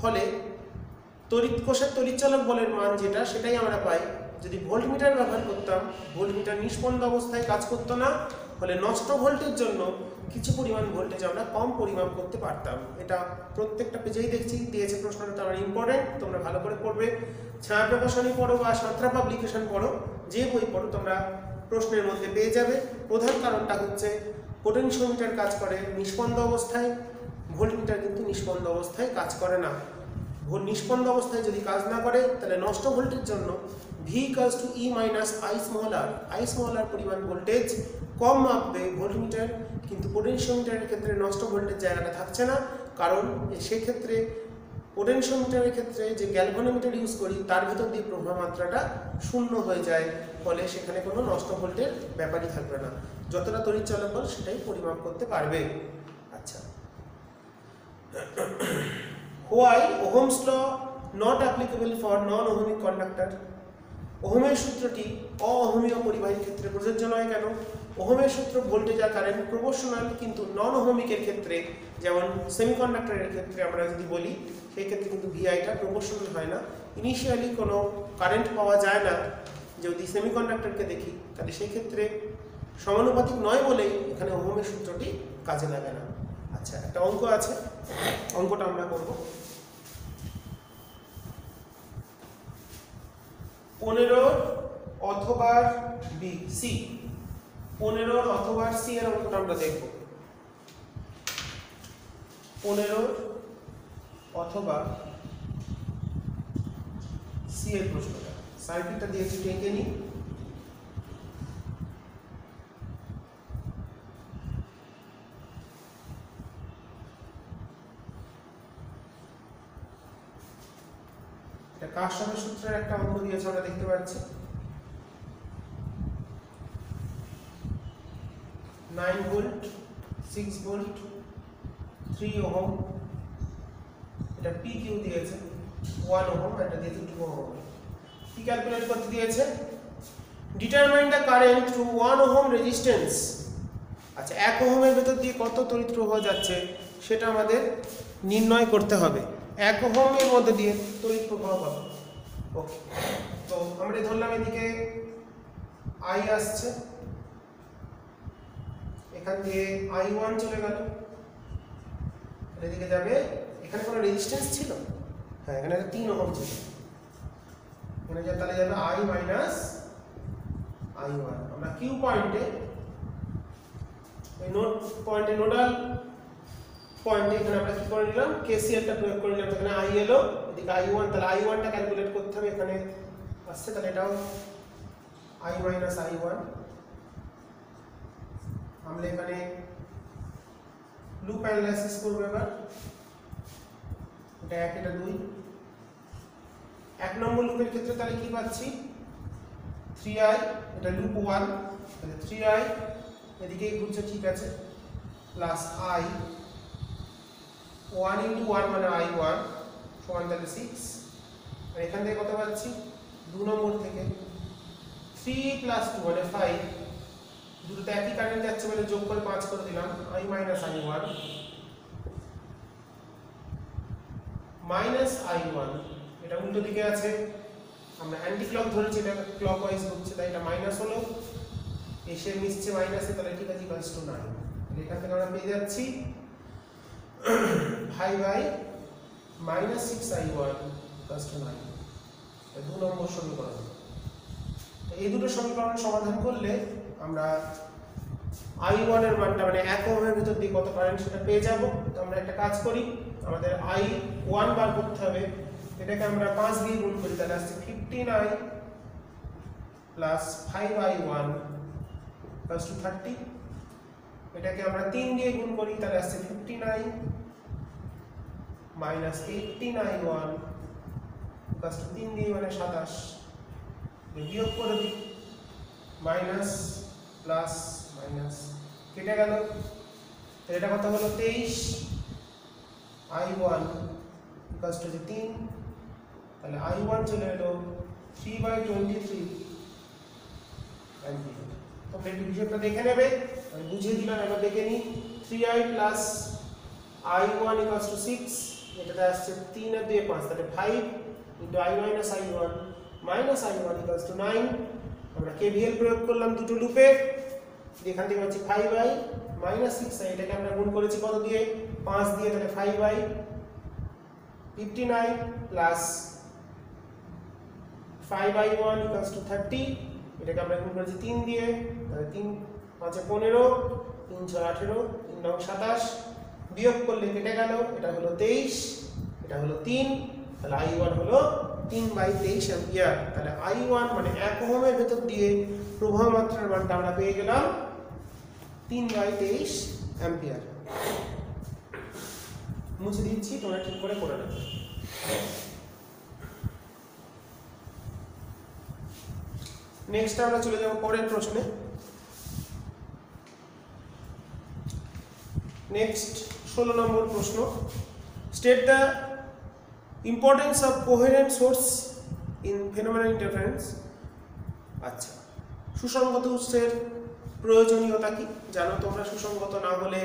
Speaker 1: ফলে কোষের তড়িৎচালক বলের মান যেটা সেটাই আমরা পাই। যদি ভোল্টমিটার ব্যবহার করতাম, ভোল্টমিটার নিষ্পন্দ অবস্থায় কাজ করতো না, ফলে নষ্ট ভোল্টের জন্য কিছু পরিমাণ ভোল্টেজ আমরা কম পরিমাপ করতে পারতাম। এটা প্রত্যেকটা পেজেই দেখছি দিয়েছে প্রশ্নটা, তো আমার ইম্পর্টেন্ট, তোমরা ভালো করে পড়বে। ছায়া প্রকাশনী পড়ো বা সাঁতরা পাবলিকেশন পড়ো, যে বই পড়ো তোমরা প্রশ্নের মধ্যে পেয়ে যাবে। প্রধান কারণটা হচ্ছে পোটেনশিওমিটার কাজ করে নিষ্পন্দ অবস্থায়, ভোল্টমিটার কিন্তু নিষ্পন্দ অবস্থায় কাজ করে না। নিষ্পন্দ অবস্থায় যদি কাজ না করে তাহলে নষ্ট ভোল্টের জন্য V equals to E minus I small R. I small R পরিমাণ ভোল্টেজ কম মাপবে ভোল্টমিটার, কিন্তু পোটেনশিওমিটারের ক্ষেত্রে নষ্ট ভোল্টেজ জায়গাটা থাকছে না, কারণ সেক্ষেত্রে পোটেনশিওমিটারের ক্ষেত্রে যে গ্যালভানোমিটার ইউজ করি তার ভেতর দিয়ে প্রবাহ মাত্রাটা শূন্য হয়ে যায়, ফলে সেখানে কোনো নষ্ট ভোল্টের ব্যাপারই থাকবে না, যতটা তড়িৎ চলাচল সেটাই পরিমাপ করতে পারবে। আচ্ছা, why Ohm's law not applicable for non ohmic conductor. ওহমের সূত্রটি অওহমীয় পরিবাহীর ক্ষেত্রে প্রযোজ্য নয় কেন? ওহমের সূত্র ভোল্টেজ আর কারেন্ট প্রপোর্শনাল, কিন্তু নন ওহমিকের ক্ষেত্রে যেমন সেমিকন্ডাক্টরের ক্ষেত্রে আমরা যদি বলি সেই ক্ষেত্রে কিন্তু ভিআইটা প্রপোর্শনাল হয় না। ইনিশিয়ালি কোনো কারেন্ট পাওয়া যায় না যদি সেমিকন্ডাক্টরকে দেখি, তাহলে সেই ক্ষেত্রে সমানুপাতিক নয় বলেই এখানে ওহমের সূত্রটি কাজে লাগে না। আচ্ছা, একটা অঙ্ক আছে, অঙ্কটা আমরা করব। 15 অথবা বি সি, 15 অথবা সি এর অঙ্কটা আমরা দেখব। 15 অথবা সি এর প্রশ্নটা, সার্কিটটা দিয়েছি টেকে নি। কারশফের সূত্রের একটা অঙ্ক দিয়েছে, আমরা দেখতে পাচ্ছি 9 ভোল্ট, 6 ভোল্ট, 3 ওহম, এটা পি কিউ দিয়েছে 1 ওহম, এটা দিয়েছে 2 ওহম। কি ক্যালকুলেট করতে দিয়েছে? Determine the current to 1 ohm resistance. আচ্ছা, 1 ওহমের ভেতর দিয়ে কত তড়িৎ প্রবাহ যাচ্ছে সেটা আমাদের নির্ণয় করতে হবে। 1 ওহমের মধ্যে দিয়ে তড়িৎ প্রবাহ কত? ওকে, তো আমরা ধরলাম এদিকে আই আসছে, এখান দিয়ে I1 চলে গেল, এদিকে যাবে। এখানে কোনো রেজিস্ট্যান্স ছিল? হ্যাঁ, এখানে 3 ওহম ছিল, এখানে তাহলে যাবে I মাইনাস I1। আমরা কিউ পয়েন্টে, এই নোড পয়েন্টে, নোডাল পয়েন্টে এখানে আমরা কি করে নিলাম? কেসিএলটা প্রয়োগ করে নিলাম। এখানে আই এলো, এদিকে I1, তাহলে I1টা ক্যালকুলেট করতে হবে। এখানে আসছে, তাহলে এটাও I মাইনাস I1। আমরা এখানে লুপ অ্যানালাইসিস করব এবার। এটা 1, এটা 2। 1 নম্বর লুপের ক্ষেত্রে তাহলে কি পাচ্ছি? 3i, এটা লুপ 1, তাহলে 3i এদিকে ঘুরছে, ঠিক আছে, প্লাস i 1 × 1 মানে I1 সমান তাহলে 6। আর এখান থেকে কত পাচ্ছি? 2 নম্বর থেকে 3 + 2 মানে 5, দুটোতে একই কারেন্ট যাচ্ছে বলে যোগ করে 5 করে দিলাম, I minus I1 minus I1। এটা উল্টো দিকে আছে, আমরা অ্যান্টি ক্লক ধরেছি, এটা ক্লকওয়াইজ ঘুরছে, তাই এটা মাইনাস হলো, এসে মিশছে মাইনাসে, তাহলে ঠিক আছে, ইকুয়ালস টু 9। এখান থেকে আমরা পেয়ে যাচ্ছি 5i minus 6i1 equals to 9। 2 নম্বর সমীকরণ। এই দুটো সমীকরণ সমাধান করলে আমরা I1 এর মানটা, মানে 1 ওহমের ভিতর দিয়ে কত কারেন্ট সেটা পেয়ে যাব। তো আমরা একটা কাজ করি, আমাদের I1 বার করতে হবে। এটাকে আমরা 5 দিয়ে গুণ করি, তাহলে আসছে 15i প্লাস 5i1 প্লাস 30। এটাকে আমরা 3 দিয়ে গুণ করি, তাহলে আসছে 15i মাইনাস 18i1 প্লাস 3 দিয়ে মানে 27। বিয়োগ করে দিই, মাইনাস প্লাস মাইনাস কেটে গেল, এটা কত হলো? 23 I1 প্লাস 3, তাহলে I1 চলে এলো 3/23 অ্যাম্পিয়ার। তোমরা একটু হিসাবটা দেখে নেবে, আমি বুঝিয়ে দিলাম, এবার দেখে নিই। 3i plus I1 equals to 6, এটাতে আসছে 3 আর 2 5, তাহলে 5 × I minus I1 minus I1 equals to 9। আমরা KVL প্রয়োগ করলাম দুটো লুপে, এখান থেকে পাচ্ছি 5i মাইনাস 6i, এটাকে আমরা গুণ করেছি কত দিয়ে? 5 দিয়ে, তাহলে 5i 15i plus 5i1 equals to 30, এটাকে আমরা গুণ করেছি 3 দিয়ে, তাহলে 3 5 15, 3 6 18, 3 9 27। বিয়োগ করলে কেটে গেল, এটা হলো 23, এটা হলো 3, তাহলে I1 হলো 3/23 অ্যাম্পিয়ার। তাহলে I1 মানে 1 ওহমের ভেতর দিয়ে প্রবাহ মাত্রার মানটা আমরা পেয়ে গেলাম 3/23 অ্যাম্পিয়ার। মুছে দিচ্ছি, তোমরা ঠিক করে করে নেবে। নেক্সট আমরা চলে যাব পরের প্রশ্নে। নেক্সট 16 নম্বর প্রশ্ন, state the importance of coherent source in phenomenal interference. আচ্ছা, সুসংগত উৎসের প্রয়োজনীয়তা কি জানো তোমরা? সুসংগত না হলে,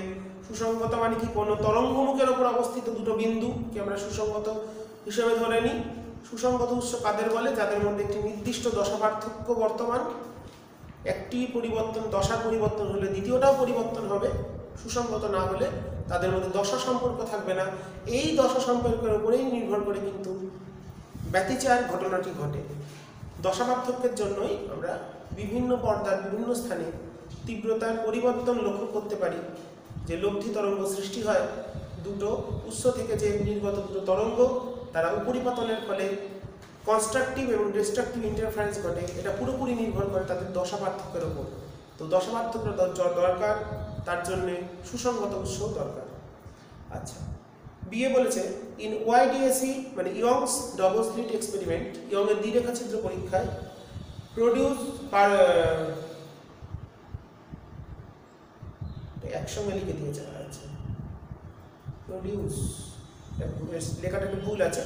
Speaker 1: সুসংগত মানে কি? কোনো তরঙ্গমুখের উপর অবস্থিত দুটো বিন্দু কি আমরা সুসংগত হিসেবে ধরে নিই। সুসংগত উৎস কাদের বলে? যাদের মধ্যে একটি নির্দিষ্ট দশা পার্থক্য বর্তমান, একটি পরিবর্তন দশা পরিবর্তন হলে দ্বিতীয়টাও পরিবর্তন হবে। সুসংগত না হলে তাদের মধ্যে দশা সম্পর্ক থাকবে না। এই দশা সম্পর্কের উপরেই নির্ভর করে কিন্তু ব্যতিচার ঘটনাটি ঘটে। দশা পার্থক্যের জন্যই আমরা বিভিন্ন পর্দার বিভিন্ন স্থানে তীব্রতার পরিবর্তন লক্ষ্য করতে পারি। যে লব্ধি তরঙ্গ সৃষ্টি হয়, দুটো উৎস থেকে যে নির্গত দুটো তরঙ্গ, তারা উপরিপতনের ফলে কনস্ট্রাকটিভ এবং ডিস্ট্রাকটিভ ইন্টারফারেন্স ঘটে। এটা পুরোপুরি নির্ভর করে তাদের দশা পার্থক্যের উপর। তো দশা পার্থক্য দরকার, তার জন্যে সুসংগত উৎস দরকার। আচ্ছা, বিয়ে বলেছে ইন ওয়াইডিএসি মানে ইয়ংস ডবল স্লিট এক্সপেরিমেন্ট, ইয়ংয়ের দ্বিরেখাছিদ্র পরীক্ষায় প্রডিউস একসঙ্গে লিখে দিয়েছে। আচ্ছা, প্রডিউস লেখাটা একটু ভুল আছে।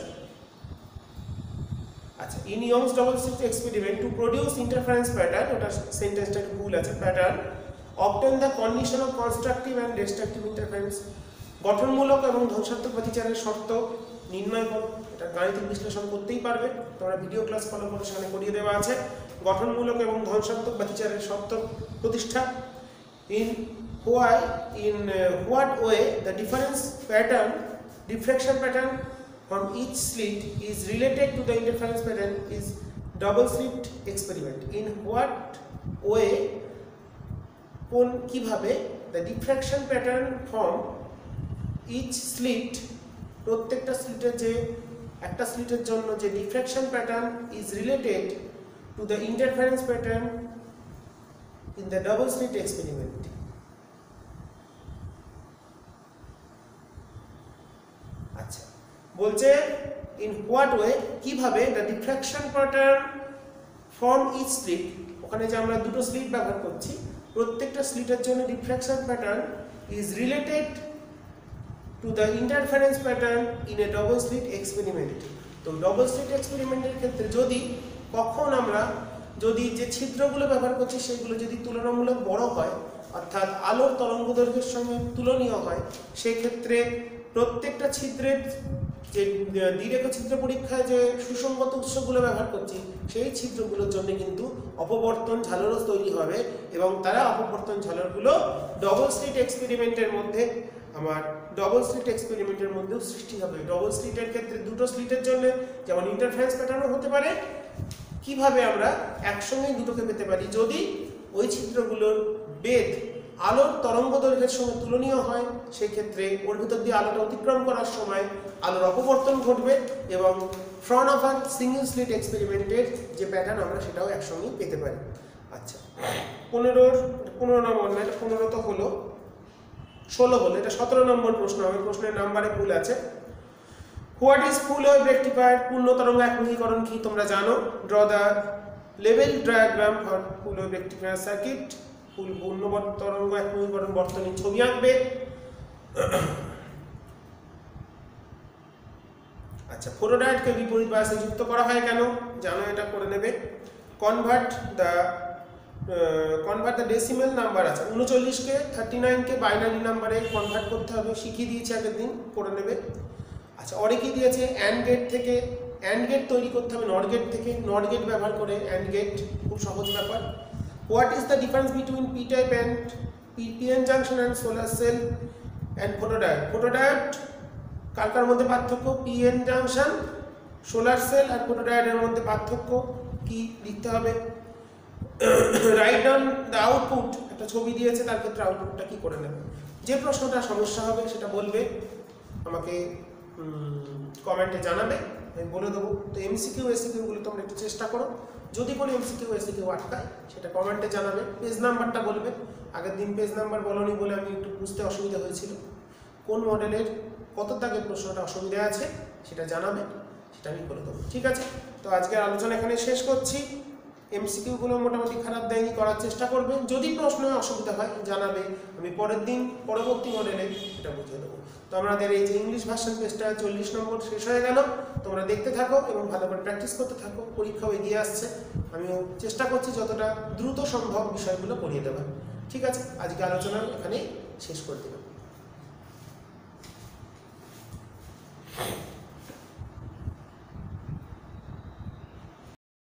Speaker 1: আচ্ছা, in Young's double slit experiment to produce interference pattern, ওটা সেন্টেন্সটা একটু ভুল আছে, pattern obtain the condition of constructive and destructive interference, গঠনমূলক এবং ধ্বংসাত্মক ব্যতিচারের শর্ত নির্ণয় করো। এটা গাণিতিক বিশ্লেষণ করতেই পারবে, তোমরা ভিডিও ক্লাস ফলো করে সেখানে করিয়ে দেওয়া আছে। গঠনমূলক এবং ধ্বংসাত্মক ব্যতিচারের শর্ত প্রতিষ্ঠা। In what way the diffraction pattern from each slit is related to the interference pattern is double slit experiment. In what way, কোন কিভাবে the diffraction pattern from each slit, প্রত্যেকটা স্লিটের যে একটা স্লিটের জন্য যে diffraction pattern is related to the interference pattern in the double slit experiment. আচ্ছা, বলছে in what way, কিভাবে the diffraction pattern from each slit, ওখানে যে আমরা দুটো স্লিট ব্যবহার করছি, প্রত্যেকটা স্লিটের জন্য diffraction pattern is related to the interference pattern in a double slit experiment. তো ডবল স্লিট এক্সপেরিমেন্টের ক্ষেত্রে যদি কখন আমরা যদি যে ছিদ্রগুলো ব্যবহার করছি সেগুলো যদি তুলনামূলক বড় হয়, অর্থাৎ আলোর তরঙ্গদৈর্ঘ্যের সঙ্গে তুলনীয় হয়, সেই ক্ষেত্রে প্রত্যেকটা ছিদ্রের যে দ্বিরেখা ছিদ্র পরীক্ষায় যে সুসংগত উৎসগুলো ব্যবহার করছি, সেই ছিদ্রগুলোর জন্য কিন্তু অপবর্তন ঝালরও তৈরি হবে এবং তারা অপবর্তন ঝালরগুলো ডবল স্লিট এক্সপেরিমেন্টের মধ্যে মধ্যেও সৃষ্টি হবে। ডবল স্লিটের ক্ষেত্রে দুটো স্লিটের জন্য যেমন ইন্টারফারেন্স প্যাটার্নও হতে পারে। কিভাবে আমরা একসঙ্গে দুটোকে পেতে পারি? যদি ওই ছিদ্রগুলোর বেধ আলোর তরঙ্গ দৈর্ঘ্যের সঙ্গে তুলনীয় হয়, সেই ক্ষেত্রে ওর ভিতর দিয়ে আলোটা অতিক্রম করার সময় আলোর অপবর্তন ঘটবে এবং front of a single slit এক্সপেরিমেন্টের যে প্যাটার্ন আমরা সেটাও একসঙ্গেই পেতে পারি। আচ্ছা, 15 নম্বর না, এটা 15 তো হলো, 16 হলো, এটা 17 নম্বর প্রশ্ন হবে। প্রশ্নের নাম্বারে ভুল আছে। What is full wave rectifier? পূর্ণ তরঙ্গ একমুখীকরণ কি তোমরা জানো? Draw the level diagram for full wave rectifier circuit. পূর্ণ তরঙ্গ একমুখীকরণ বর্তনীর ছবি আঁকবে। আচ্ছা, ফটোডায়োডকে বিপরীত বায়াসে যুক্ত করা হয় কেন জানো? এটা করে নেবে। কনভার্ট দ্য ডেসিমেল নাম্বার আছে 39কে 39কে বাইনারি নাম্বারে কনভার্ট করতে হবে, শিখিয়ে দিয়েছে আগের দিন, করে নেবে। আচ্ছা, অরে কি দিয়েছে? অ্যান্ড গেট থেকে অ্যান্ড গেট তৈরি করতে হবে, নট গেট থেকে, নট গেট ব্যবহার করে অ্যান্ড গেট, খুব সহজ ব্যাপার। What is the difference between P type and PN junction and solar cell and photodiode? Photodiode কার মধ্যে পার্থক্য? পিএন জাংশন, সোলার সেল আর ফটোডায়োডের মধ্যে পার্থক্য কি লিখতে হবে। রাইট ডাউন দ্য আউটপুট, একটা ছবি দিয়েছে, তার ক্ষেত্রে আউটপুটটা কি করে নেবে। যে প্রশ্নটা সমস্যা হবে সেটা বলবে, আমাকে কমেন্টে জানাবে। আমি বলে দেবো। তো এমসিকিউ এসিকিউগুলো তোমরা একটু চেষ্টা করো, যদি কোনো এমসিকিউ এসিকিউ আটকায় সেটা কমেন্টে জানাবে, পেজ নাম্বারটা বলবে। আগের দিন পেজ নাম্বার বলনি বলে আমি একটু বুঝতে অসুবিধা হয়েছিল। কোন মডেলের কত দাগের প্রশ্নটা অসুবিধা আছে সেটা জানাবে, সেটা আমি করে দেবো। ঠিক আছে, তো আজকের আলোচনা এখানে শেষ করছি। এমসিকিউগুলো মোটামুটি খারাপ দেয়নি, করার চেষ্টা করবে। যদি প্রশ্নে অসুবিধা হয় জানাবে, আমি পরের দিন পরবর্তী মডেলে এটা বুঝিয়ে দেবো। তো আমাদের এই যে ইংলিশ ভার্সন পেজটা 40 নম্বর শেষ হয়ে গেল। তোমরা দেখতে থাকো এবং ভালো করে প্র্যাকটিস করতে থাকো। পরীক্ষাও এগিয়ে আসছে, আমিও চেষ্টা করছি যতটা দ্রুত সম্ভব বিষয়গুলো পড়িয়ে দেওয়ার। ঠিক আছে, আজকে আলোচনা এখানেই শেষ করে দিলাম।